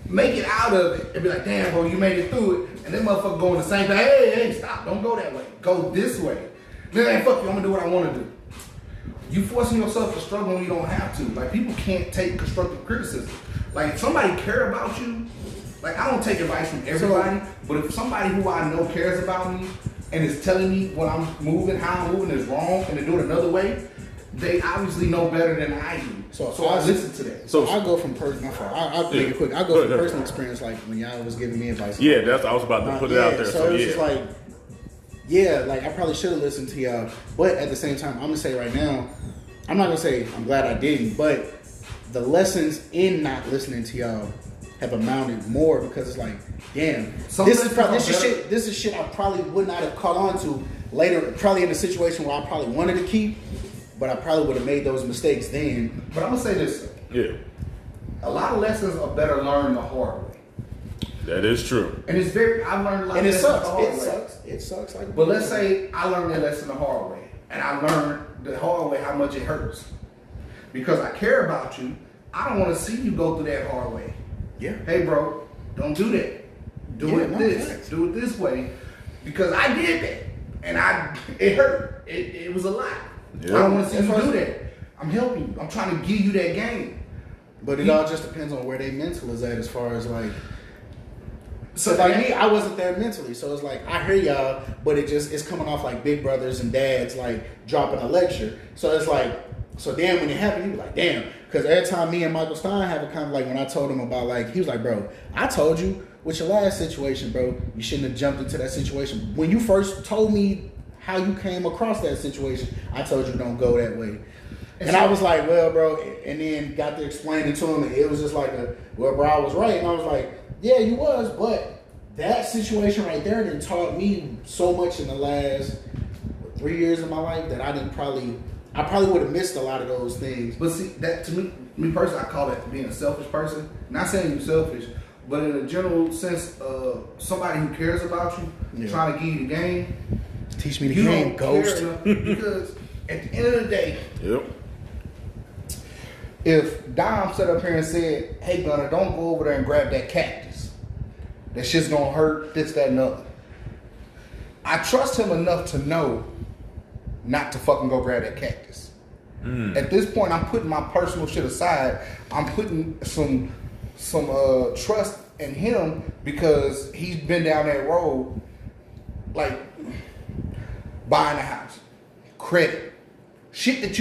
Speaker 3: make it out of it, and be like, damn, bro, you made it through it. And then motherfucker going the same thing, hey, stop, don't go that way, go this way. Then, fuck you, I'm gonna do what I wanna do. You forcing yourself to struggle when you don't have to. Like, people can't take constructive criticism. Like, if somebody care about you, like, I don't take advice from everybody, but if somebody who I know cares about me and is telling me what I'm moving, how I'm moving is wrong, and to do it another way, they obviously know better than I do. So I listen to that.
Speaker 2: So I go from personal. I'll make it quick. I go from personal experience, like when y'all was giving me advice.
Speaker 1: Yeah, I was about to put it out there.
Speaker 2: So it's just like, like I probably should have listened to y'all, but at the same time, I'm gonna say right now, I'm not gonna say I'm glad I didn't, but the lessons in not listening to y'all have amounted more because it's like, damn, this is shit I probably would not have caught on to later, probably in a situation where I probably wanted to keep, but I probably would have made those mistakes then.
Speaker 3: But I'm gonna say this.
Speaker 1: Yeah.
Speaker 3: A lot of lessons are better learned the hard way.
Speaker 1: That is true.
Speaker 3: And it's I've learned a lot of lessons the hard way.
Speaker 2: It sucks.
Speaker 3: But let's say I learned that lesson the hard way. And I learned the hard way how much it hurts. Because I care about you, I don't want to see you go through that hard way.
Speaker 2: Yeah.
Speaker 3: Hey bro, don't do that. Do it this way. Because I did that. And it hurt. It was a lot. Yeah. I don't want to see you do that. I'm helping you. I'm trying to give you that game.
Speaker 2: But it all just depends on where they mental is at as far as like. So like me, I wasn't there mentally. So it's like, I hear y'all, but it's coming off like big brothers and dads like dropping a lecture. So it's like, so damn, when it happened, he was like, damn. Because every time me and Michael Stein have a kind of like, when I told him about like, he was like, bro, I told you with your last situation, bro, you shouldn't have jumped into that situation. When you first told me how you came across that situation, I told you don't go that way. And I was like, well, bro, and then got to explain it to him, and it was just like, well, bro, I was right. And I was like, yeah, you was, but that situation right there done taught me so much in the last 3 years of my life that I probably would have missed a lot of those things.
Speaker 3: But see, that to me personally, I call that being a selfish person. Not saying you're selfish, but in a general sense, somebody who cares about you, trying to give you the game.
Speaker 2: Teach me the game, ghost.
Speaker 3: Because at the end of the day, if Dom sat up here and said, hey, Gunner, don't go over there and grab that cactus. That shit's gonna hurt, this, that, and other. I trust him enough to know not to fucking go grab that cactus. At this point, I'm putting my personal shit aside. I'm putting some trust in him because he's been down that road, like buying a house, credit, shit that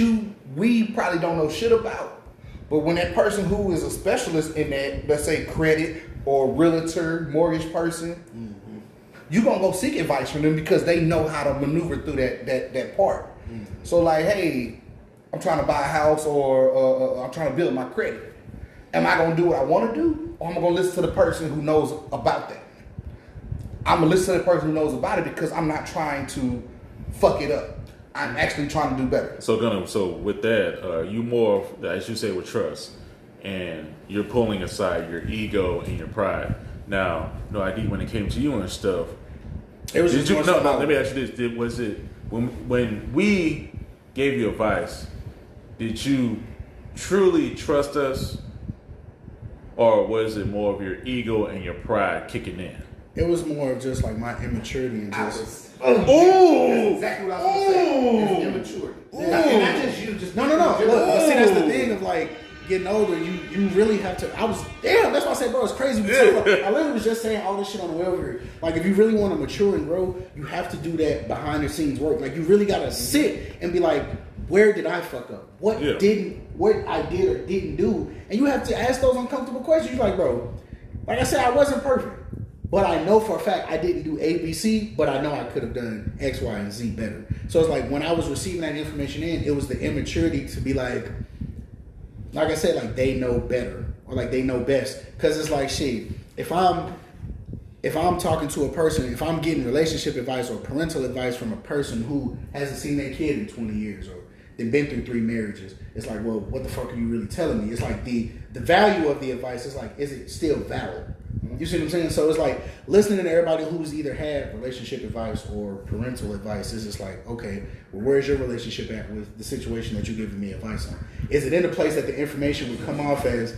Speaker 3: we probably don't know shit about. But when that person who is a specialist in that, let's say credit or realtor, mortgage person, you're gonna go seek advice from them because they know how to maneuver through that part. So like, hey, I'm trying to buy a house or I'm trying to build my credit. Am I gonna do what I want to do, or am I gonna listen to the person who knows about that? I'm gonna listen to the person who knows about it because I'm not trying to fuck it up. I'm actually trying to do better.
Speaker 1: So with that, you more, as you say, with trust, and you're pulling aside your ego and your pride. Now, no ID when it came to you and stuff.
Speaker 2: It was
Speaker 1: Did
Speaker 2: just
Speaker 1: you?
Speaker 2: more
Speaker 1: No,
Speaker 2: so
Speaker 1: no.
Speaker 2: about-
Speaker 1: Let me ask you this: was it when we gave you advice? Did you truly trust us, or was it more of your ego and your pride kicking in?
Speaker 2: It was more of just like my immaturity and just.
Speaker 3: That's exactly what I was gonna say. It's immaturity. And not just you, just
Speaker 2: No. Look, but see, that's the thing of like getting older. You really have to. That's why I said, bro, it's crazy. I literally was just saying all this shit on the way over here. Like, if you really want to mature and grow, you have to do that behind the scenes work. Like, you really gotta sit and be like, where did I fuck up? What I did or didn't do? And you have to ask those uncomfortable questions. You're like, bro, like I said, I wasn't perfect. But I know for a fact I didn't do A, B, C, but I know I could have done X, Y, and Z better. So it's like when I was receiving that information in, it was the immaturity to be like I said, like they know better or like they know best. Because it's like, shit, if I'm talking to a person, if I'm getting relationship advice or parental advice from a person who hasn't seen their kid in 20 years or they've been through 3 marriages, it's like, well, what the fuck are you really telling me? It's like the value of the advice is like, is it still valid? You see what I'm saying? So it's like listening to everybody who's either had relationship advice or parental advice is just like, okay, well, where's your relationship at with the situation that you're giving me advice on? Is it in a place that the information would come off as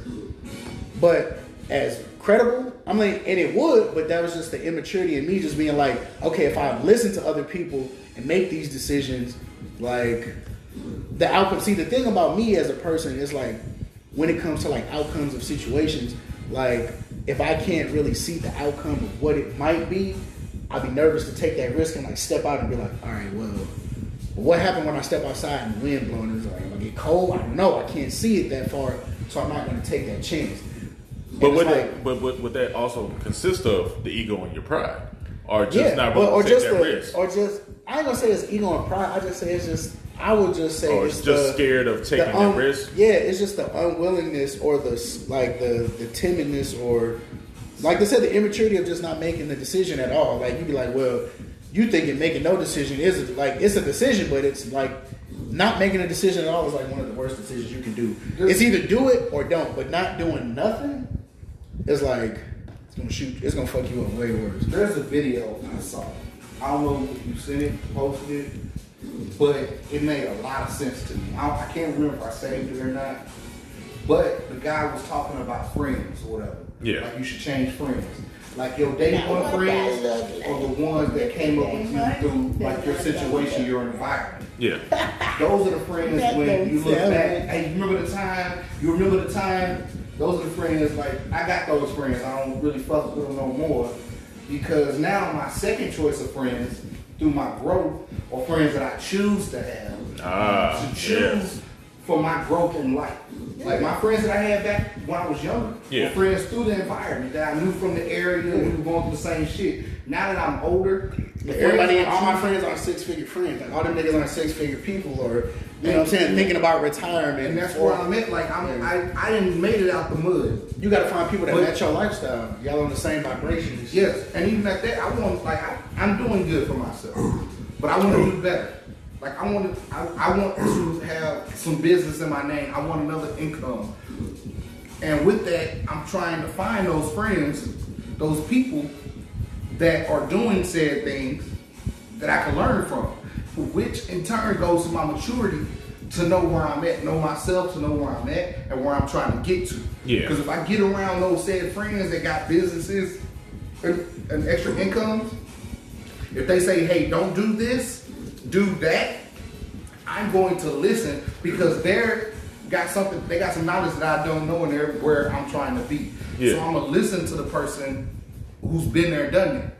Speaker 2: credible? I mean, and it would, but that was just the immaturity in me just being like, okay, if I listen to other people and make these decisions, like the outcome. See, the thing about me as a person is like, when it comes to like outcomes of situations, like if I can't really see the outcome of what it might be, I'd be nervous to take that risk and like step out and be like, all right, well, what happened when I step outside and the wind blowing? Is like, am I get cold? I don't know. I can't see it that far, so I'm not going to take that chance.
Speaker 1: But would that also consist of the ego and your pride, or just not willing to take that risk,
Speaker 2: or just I ain't gonna say it's ego and pride. I just say it's just. I would just say
Speaker 1: or it's just scared of taking that risk.
Speaker 2: Yeah, it's just the unwillingness or the timidness or, like I said, the immaturity of just not making the decision at all. Like you'd be like, well, you thinking making no decision is like it's a decision, but it's like not making a decision at all is like one of the worst decisions you can do. It's either do it or don't, but not doing nothing is like it's gonna fuck you up way worse.
Speaker 3: There's a video I saw. I don't know if you seen it, posted it, but it made a lot of sense to me. I can't remember if I saved it or not, but the guy was talking about friends or whatever.
Speaker 1: Yeah.
Speaker 3: Like you should change friends. Like your day one friends or the ones that came up with you through like your situation, your environment.
Speaker 1: Yeah.
Speaker 3: Those are the friends when you look back. Hey, you remember the time? Those are the friends, like, I got those friends. I don't really fuck with them no more. Because now my second choice of friends, through my growth, or friends that I choose to have, to choose for my growth in life. Like my friends that I had back when I was younger, were friends through the environment that I knew from the area, we were going through the same shit. Now that I'm older,
Speaker 2: all my friends are 6-figure friends. Like all them niggas are 6-figure people, or you know what I'm saying, thinking about retirement.
Speaker 3: And that's where I'm at. Like I didn't made it out the mud.
Speaker 2: You got to find people that match your lifestyle. Y'all on the same vibrations.
Speaker 3: Yes, and even at that, I'm doing good for myself, but I want to do better. Like I want to have some business in my name. I want another income, and with that, I'm trying to find those friends, those people that are doing said things that I can learn from, which in turn goes to my maturity to know where I'm at, know myself, to know where I'm at and where I'm trying to get to.
Speaker 1: Yeah.
Speaker 3: Because if I get around those said friends that got businesses and extra incomes, if they say, hey, don't do this, do that, I'm going to listen because they got some knowledge that I don't know, and they're where I'm trying to be.
Speaker 1: Yeah.
Speaker 3: So I'm gonna listen to the person who's been there, done that,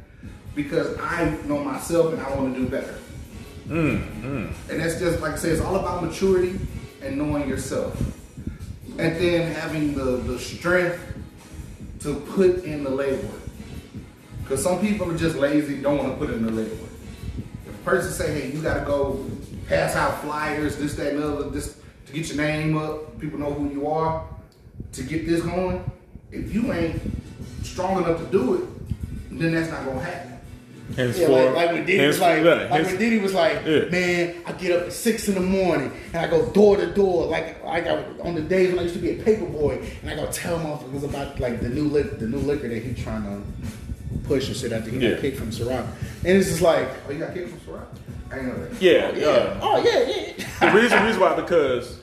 Speaker 3: because I know myself and I want to do better. And that's just like I say, it's all about maturity and knowing yourself, and then having the strength to put in the labor. Because some people are just lazy, don't want to put in the labor. If a person say, hey, you got to go pass out flyers, this, that, and the other, this, to get your name up, people know who you are, to get this going, if you ain't strong enough to do it, then that's not going to happen.
Speaker 2: Like when Diddy was when Diddy was like, man, I get up at 6 a.m. and I go door to door, like I got on the days when I used to be a paper boy, and I go tell motherfuckers about like the new liquor that he's trying to push and shit after he got kicked from Ciroc. And it's just like,
Speaker 3: oh, you got kicked from Ciroc? I ain't know that.
Speaker 1: Yeah.
Speaker 2: Yeah.
Speaker 1: The reason why, because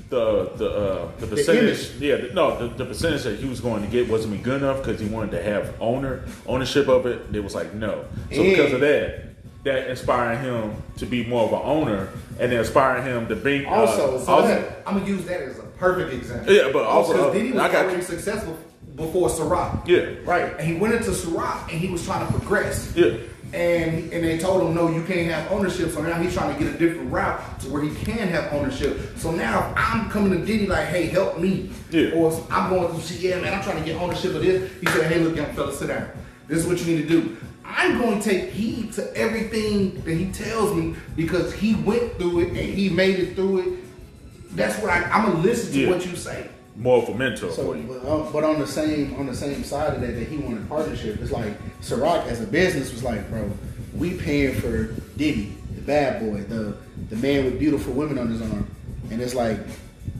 Speaker 1: the percentage, the percentage that he was going to get wasn't good enough because he wanted to have ownership of it. They was like, no. So because of that inspired him to be more of an owner, and then inspired him to bring.
Speaker 3: I'm gonna use that as a perfect example.
Speaker 1: Yeah, but also
Speaker 3: because Diddy was already successful before Ciroc.
Speaker 1: Yeah,
Speaker 3: right. And he went into Ciroc and he was trying to progress.
Speaker 1: Yeah.
Speaker 3: And they told him, no, you can't have ownership. So now he's trying to get a different route to where he can have ownership. So now I'm coming to Diddy like, hey, help me.
Speaker 1: Yeah.
Speaker 3: Or I'm going through shit, yeah, man, I'm trying to get ownership of this. He said, hey, look, young fella, sit down. This is what you need to do. I'm going to take heed to everything that he tells me because he went through it and he made it through it. That's what I'm going to listen to what you say.
Speaker 1: More of a mentor.
Speaker 2: So, but on the same side of that he wanted partnership. It's like Ciroc as a business was like, bro, we paying for Diddy, the bad boy, the man with beautiful women on his arm, and it's like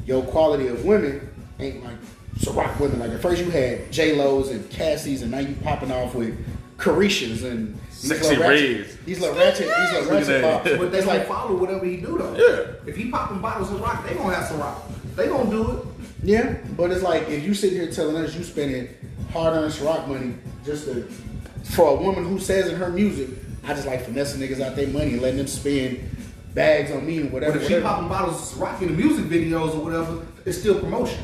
Speaker 2: your quality of women ain't like Ciroc women. Like at first you had J-Lo's and Cassie's, and now you popping off with Caricias and
Speaker 1: sexy reds.
Speaker 2: These little ratchet pops.
Speaker 3: But they like follow whatever he do though.
Speaker 1: Yeah.
Speaker 3: If he popping bottles of Ciroc, they gonna have Ciroc. They gonna do it.
Speaker 2: Yeah, but it's like if you sit here telling us you spending hard-earned Ciroc money for a woman who says in her music, I just like finessing niggas out their money and letting them spend bags on me and whatever.
Speaker 3: But if she popping bottles of Ciroc in the music videos or whatever, it's still promotion.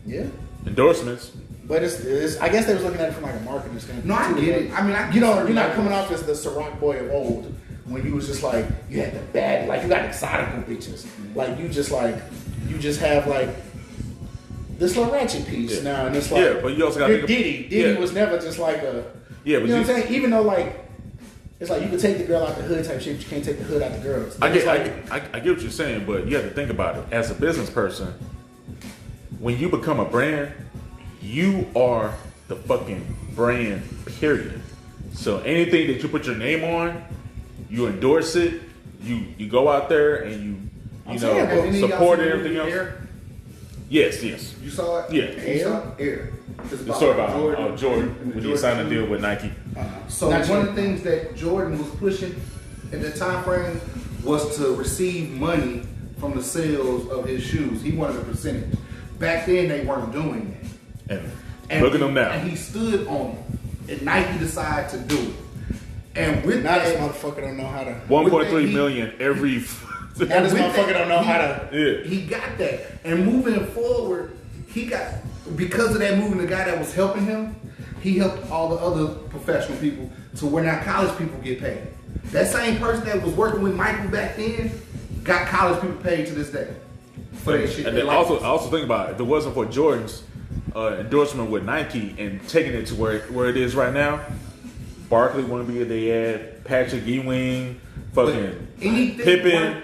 Speaker 2: Yeah.
Speaker 1: Endorsements.
Speaker 2: But it's I guess they was looking at it from like a marketing standpoint.
Speaker 3: No, I get it. I mean,
Speaker 2: you're not coming off as the Ciroc boy of old when you was just like you had the bad, like you got exotical bitches, like you just have like this little ratchet piece now, and it's like
Speaker 1: but you also got
Speaker 2: Diddy was never just like a you know what I'm saying. Even though like it's like you can take the girl out the hood type shit, but you can't take the hood out the girls.
Speaker 1: I get what you're saying, but you have to think about it as a business person. When you become a brand, you are the fucking brand. Period. So anything that you put your name on, you endorse it. You go out there and you support everything else. Yes.
Speaker 3: You saw it?
Speaker 1: Yeah.
Speaker 3: Air.
Speaker 1: The story about Jordan when he signed a deal with Nike.
Speaker 3: So one of the things that Jordan was pushing at that time frame was to receive money from the sales of his shoes. He wanted a percentage. Back then, they weren't doing that.
Speaker 1: And look at them now.
Speaker 3: And he stood on it. And Nike decided to do it. And with
Speaker 2: now
Speaker 3: that,
Speaker 2: this motherfucker don't know how to.
Speaker 1: 1.3 million every.
Speaker 2: Now this motherfucker don't know how to.
Speaker 1: Yeah.
Speaker 3: He got that. And moving forward, because of that moving, the guy that was helping him, he helped all the other professional people to where now college people get paid. That same person that was working with Michael back then got college people paid to this day. For that shit.
Speaker 1: And then also think about it. If it wasn't for Jordan's endorsement with Nike and taking it to where it is right now, Barkley wouldn't be they had Patrick Ewing, fucking Pippen.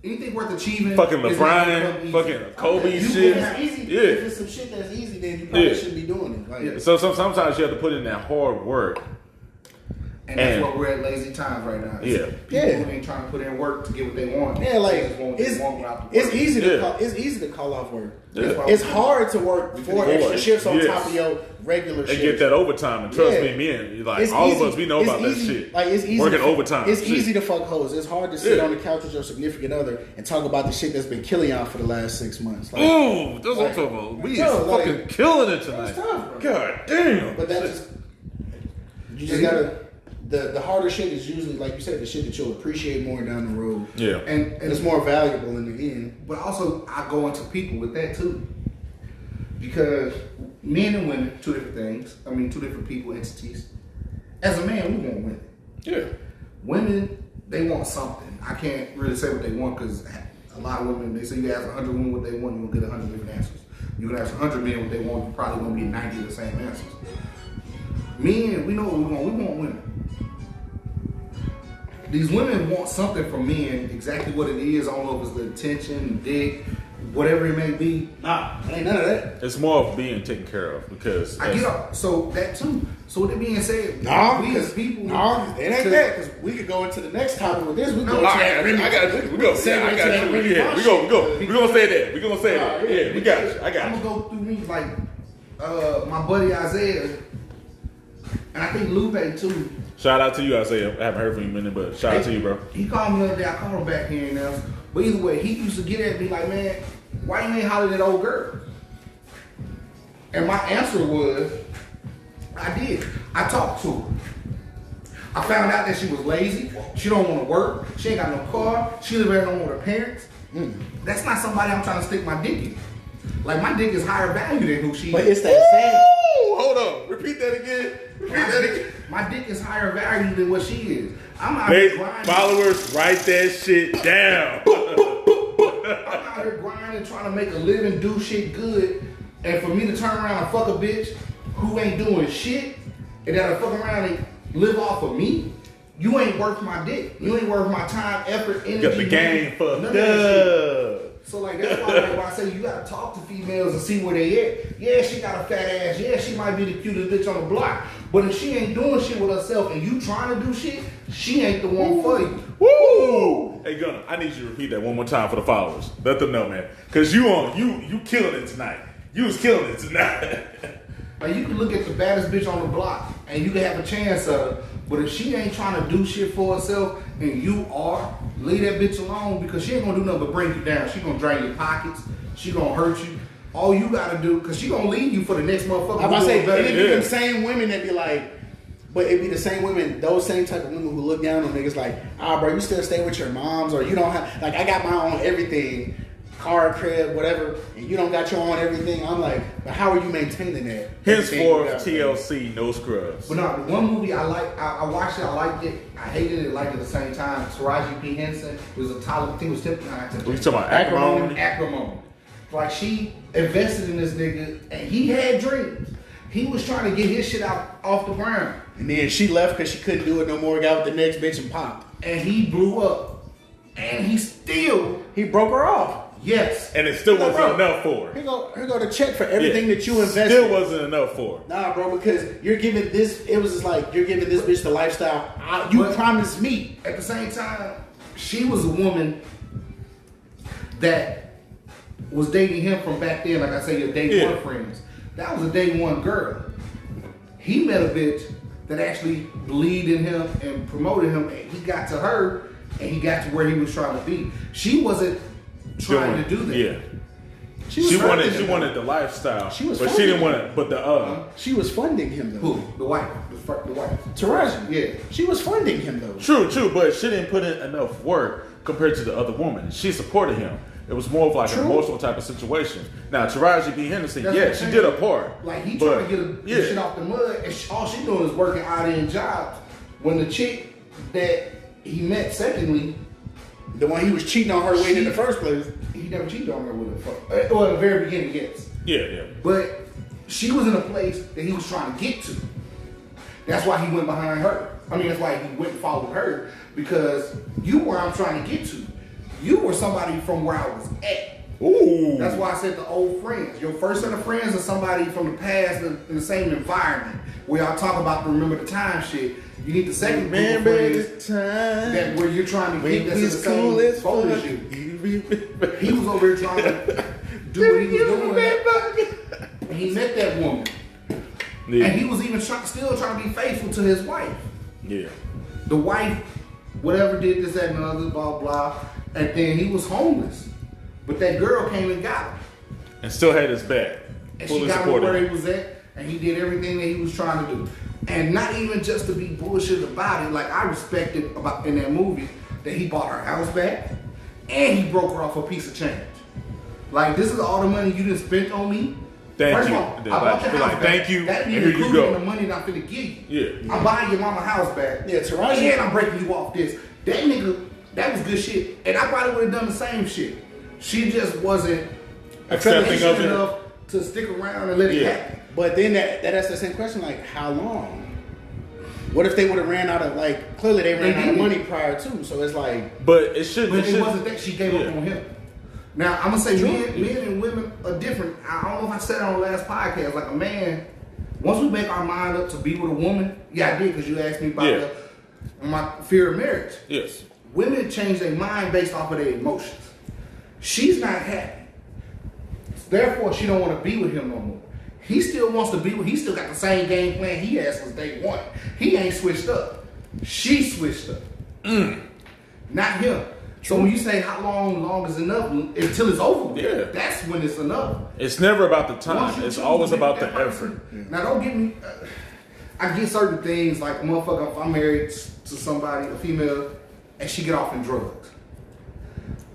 Speaker 3: Anything worth achieving,
Speaker 1: fucking LeBron, fucking Kobe shit.
Speaker 2: If it's some shit that's easy, then you probably shouldn't be doing it. Like,
Speaker 1: so sometimes you have to put in that hard work.
Speaker 3: And that's what we're at lazy times right now. People ain't trying to put in work to get what they want.
Speaker 2: Yeah, like it's easy to call off work. Yeah. It's hard to work 4 extra shifts on top of your regular shift.
Speaker 1: And get that overtime. And trust me, like all of us, we know about that shit.
Speaker 2: Like it's easy
Speaker 1: working overtime.
Speaker 2: It's easy to fuck hoes. It's hard to sit on the couch with your significant other and talk about the shit that's been killing y'all for the last 6 months. Like,
Speaker 1: ooh, that's what I'm talking about. We is fucking killing it tonight.
Speaker 2: Tough,
Speaker 1: God damn.
Speaker 2: But that just you just gotta.
Speaker 3: the harder shit is usually, like you said, the shit that you'll appreciate more down the road.
Speaker 1: Yeah.
Speaker 3: And it's more valuable in the end. But also, I go into people with that too. Because men and women, two different things. I mean, two different people, entities. As a man, we want women.
Speaker 1: Yeah.
Speaker 3: Women, they want something. I can't really say what they want because a lot of women, they say you ask 100 women what they want, you'll get 100 different answers. You can ask 100 men what they want, you're probably going to get 90 of the same answers. Men, we know what we want. We want women. These women want something from men, exactly what it is. I don't know if it's the attention, dick, whatever it may be. Nah, ain't none of that.
Speaker 1: It's more of being taken care of because
Speaker 3: I get up. So that too. So with that being said, we as people,
Speaker 2: it ain't that because we could go into the next topic with this. We go.
Speaker 1: I got you. We gonna say that. Yeah, we got you. I got
Speaker 3: I'm
Speaker 1: you.
Speaker 3: gonna go through me like my buddy Isaiah, and I think Lupe too.
Speaker 1: Shout out to you, Isaiah. I haven't heard from you in a minute, but shout out to you, bro.
Speaker 3: He called me the other day. I called him back here and now. But either way, he used to get at me like, man, why you ain't holler at that old girl? And my answer was, I did. I talked to her. I found out that she was lazy. She don't want to work. She ain't got no car. She live at home with her parents. That's not somebody I'm trying to stick my dick in. Like, my dick is higher value than who she
Speaker 2: But
Speaker 3: is.
Speaker 2: it's that same.
Speaker 1: Hold on. Repeat that again.
Speaker 3: My dick is higher value than what she is. I'm out
Speaker 1: Hey,
Speaker 3: here grinding.
Speaker 1: followers, write that shit down.
Speaker 3: I'm out here grinding, trying to make a living, do shit good, and for me to turn around and fuck a bitch who ain't doing shit, and that'll fuck around and live off of me, you ain't worth my dick. You ain't worth my time, effort, energy.
Speaker 1: Got the game
Speaker 3: none
Speaker 1: fucked
Speaker 3: of that shit.
Speaker 1: up.
Speaker 3: So like that's why like, when I say you gotta talk to females and see where they at. Yeah, she got a fat ass. Yeah, she might be the cutest bitch on the block. But if she ain't doing shit with herself and you trying to do shit, she ain't the one for you.
Speaker 1: Woo! Hey Gunner, I need you to repeat that one more time for the followers. Let them know, man. Cause you killing it tonight. You was killing it tonight.
Speaker 3: Like you can look at the baddest bitch on the block and you can have a chance of her. But if she ain't trying to do shit for herself and you are, leave that bitch alone because she ain't gonna do nothing but bring you down. She gonna drain your pockets. She gonna hurt you. All you gotta do, cause she gonna leave you for the next motherfucker.
Speaker 2: I'm about to say,
Speaker 3: better
Speaker 2: it
Speaker 3: than
Speaker 2: be
Speaker 3: you.
Speaker 2: them same women that be like, but it be the same women, those same type of women who look down on niggas like, bro, you still stay with your moms or you don't have, like, I got my own everything, car, crib, whatever, and you don't got your own everything. I'm like, but how are you maintaining that?
Speaker 1: Henceforth, TLC, no scrubs.
Speaker 3: But no, the one movie I like, I watched it, I liked it, I hated it, liked it at the same time. Taraji P. Henson was a Tyler, I think it was Tip.
Speaker 1: What you talking about? Acrimony?
Speaker 3: Acrimony. Like she invested in this nigga and he had dreams. He was trying to get his shit out off the ground.
Speaker 2: And then she left because she couldn't do it no more, got with the next bitch and popped.
Speaker 3: And he blew up. And
Speaker 2: He broke her off.
Speaker 3: Yes.
Speaker 1: And it still wasn't
Speaker 2: bro,
Speaker 1: enough for her.
Speaker 2: Here go the check for everything that you invested.
Speaker 1: Still wasn't enough for her.
Speaker 2: Nah, bro, because you're giving this, it was just like, you're giving this bitch the lifestyle you promised me.
Speaker 3: At the same time, she was a woman that was dating him from back then. Like I say, your day one friends. That was a day one girl. He met a bitch that actually believed in him and promoted him. And he got to her and he got to where he was trying to be. She wasn't trying to do that.
Speaker 1: Yeah.
Speaker 2: She
Speaker 1: wanted the lifestyle.
Speaker 2: She was
Speaker 1: but she didn't want it. But the
Speaker 2: She was funding him though.
Speaker 3: Who? The wife. The wife.
Speaker 2: Taraji.
Speaker 3: Yeah.
Speaker 2: She was funding him though.
Speaker 1: True, but she didn't put in enough work compared to the other woman. She supported him. It was more of like an emotional type of situation. Now, Taraji P. Henderson, she did her part.
Speaker 3: Like, he trying to get shit off the mud, and all she doing is working out-end jobs. When the chick that he met, secondly,
Speaker 2: the one he was cheating on her with in the first place,
Speaker 3: he never cheated on her with her. Well, at the very beginning, yes.
Speaker 1: Yeah.
Speaker 3: But she was in a place that he was trying to get to. That's why he went behind her. I mean, that's why he went and followed her, because you were where I'm trying to get to. You were somebody from where I was at.
Speaker 1: Ooh.
Speaker 3: That's why I said the old friends. Your first set of friends are somebody from the past in the same environment where y'all talk about the remember the time shit. You need the second group of friends that where you're trying to keep that's in the same boat as you. He was over here trying to do what he was doing. And he met that woman.
Speaker 1: Yeah.
Speaker 3: And he was even still trying to be faithful to his wife.
Speaker 1: Yeah.
Speaker 3: The wife, whatever did this, that, and the other, blah, blah. And then he was homeless. But that girl came and got him.
Speaker 1: And still had his back.
Speaker 3: And she got him where he was at. And he did everything that he was trying to do. And not even just to be bullshit about it. Like I respected about in that movie that he bought her house back and he broke her off a piece of change. Like this is all the money you just spent on me.
Speaker 1: Thank
Speaker 3: First
Speaker 1: you.
Speaker 3: of all, I bought your house back.
Speaker 1: Thank you.
Speaker 3: That
Speaker 1: And
Speaker 3: ain't
Speaker 1: here you
Speaker 3: included
Speaker 1: go.
Speaker 3: in the money that I'm finna give you.
Speaker 1: Yeah.
Speaker 3: I'm buying your mama house back.
Speaker 2: Yeah, Taraji.
Speaker 3: And I'm breaking you off this. That nigga, that was good shit. And I probably would have done the same shit. She just wasn't
Speaker 1: Accepting
Speaker 3: patient
Speaker 1: of it.
Speaker 3: enough to stick around and let it happen.
Speaker 2: But then that's the same question, like, how long? What if they would have ran out of, like, clearly they ran out of money prior to, so it's like...
Speaker 1: But it shouldn't.
Speaker 3: But it wasn't that she gave up on him. Now, I'm going to say men and women are different. I don't know if I said it on the last podcast. Like, a man, once we make our mind up to be with a woman, yeah, I did, because you asked me about my fear of marriage.
Speaker 1: Yes.
Speaker 3: Women change their mind based off of their emotions. She's not happy. Therefore, she don't want to be with him no more. He still wants to be with. He still got the same game plan he had since day one. He ain't switched up. She switched up. Not him. So when you say how long is enough until it's over with, that's when it's enough.
Speaker 1: It's never about the
Speaker 3: Once
Speaker 1: time.
Speaker 3: you
Speaker 1: It's
Speaker 3: choose
Speaker 1: always
Speaker 3: to be
Speaker 1: about
Speaker 3: with
Speaker 1: the
Speaker 3: that
Speaker 1: effort.
Speaker 3: person, Now don't get me. I get certain things like motherfucker. If I'm married to somebody, a female, and she get off in drugs,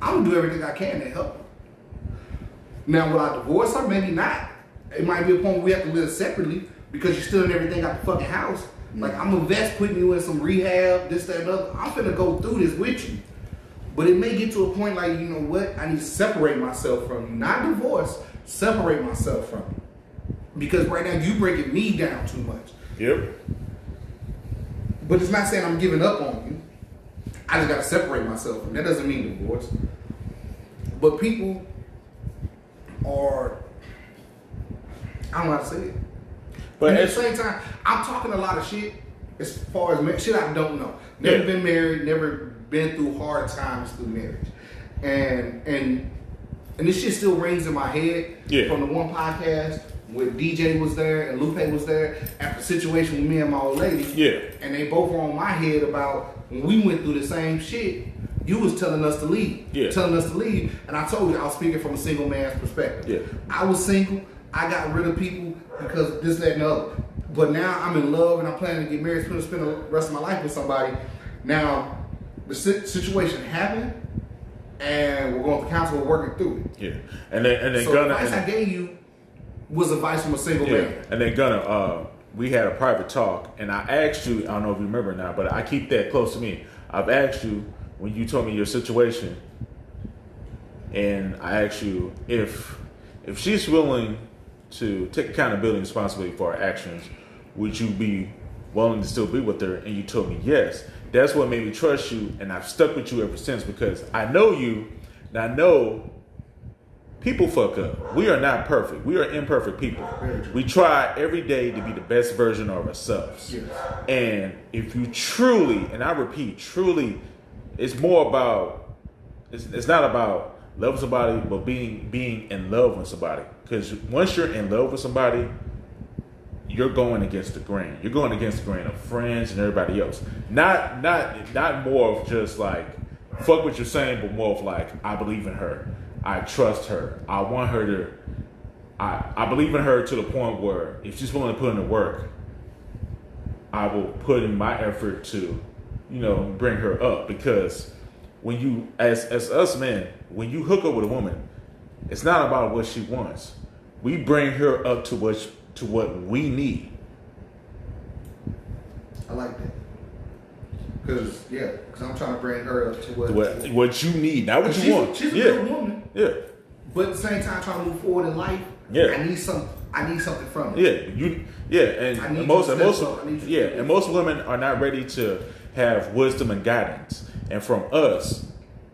Speaker 3: I'm gonna do everything I can to help her. Now, will I divorce her? Maybe not. It might be a point where we have to live separately because you're stealing everything out the fucking house. Like, I'm a vet putting you in some rehab, this, that, and other. I'm finna go through this with you. But it may get to a point like, you know what? I need to separate myself from you. Not divorce, separate myself from you. Because right now, you breaking me down too much.
Speaker 1: Yep.
Speaker 3: But it's not saying I'm giving up on you. I just gotta separate myself from you. That doesn't mean divorce. But people are, I don't know how to say it. But at the same time, I'm talking a lot of shit as far as shit I don't know. Never been married, never been through hard times through marriage. And this shit still rings in my head from the one podcast where DJ was there and Lupe was there after the situation with me and my old lady. Yeah. And they both were on my head about when we went through the same shit, you was telling us to leave. Yeah. Telling us to leave. And I told you I was speaking from a single man's perspective. Yeah. I was single. I got rid of people because this, that, and the other. But now I'm in love and I'm planning to get married, spend the rest of my life with somebody. Now, the situation happened and we're going to counsel, we're working through it. Yeah. And then so the advice I gave you was advice from a single man.
Speaker 1: And then Gunna, we had a private talk and I asked you, I don't know if you remember now, but I keep that close to me. I've asked you when you told me your situation and I asked you if she's willing to take accountability and responsibility for her actions, would you be willing to still be with her? And you told me yes. That's what made me trust you, and I've stuck with you ever since because I know you, and I know people fuck up. We are not perfect. We are imperfect people. We try every day to be the best version of ourselves. Yes. And if you truly, and I repeat, truly, it's more about, it's not about loving somebody, but being in love with somebody. Because once you're in love with somebody, you're going against the grain. You're going against the grain of friends and everybody else. Not more of just like fuck what you're saying, but more of like I believe in her. I trust her. I want her to. I believe in her to the point where if she's willing to put in the work, I will put in my effort to, bring her up. Because when you, as us men, when you hook up with a woman, it's not about what she wants. We bring her up to what we need.
Speaker 3: I like that. Because I'm trying to bring her up to
Speaker 1: what you need, not what you want.
Speaker 3: She's a good woman.
Speaker 1: Yeah.
Speaker 3: But at the same time, trying to move forward in life.
Speaker 1: Yeah.
Speaker 3: I need something from her.
Speaker 1: And most women are not ready to have wisdom and guidance. And from us,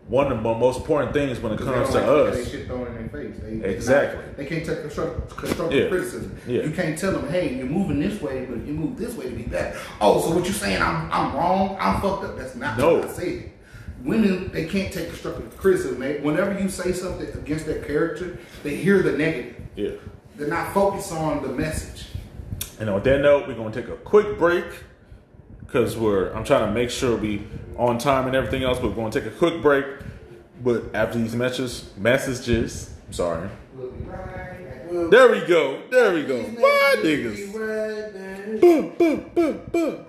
Speaker 1: one of the most important things when it comes to us.
Speaker 3: They shit thrown in their face.
Speaker 1: Exactly.
Speaker 3: They can't take constructive criticism. Yeah. You can't tell them, hey, you're moving this way, but if you move this way to be better. Oh, so what you saying? I'm wrong. I'm fucked up. That's not what I said. Women, they can't take constructive criticism. Whenever you say something against their character, they hear the negative. Yeah. They're not focused on the message.
Speaker 1: And on that note, we're gonna take a quick break. Because I'm trying to make sure we on time and everything else, but we're going to take a quick break. But after these messages, sorry. There we go. Bye, niggas.
Speaker 2: this.
Speaker 1: Boom, boom, boom, boom.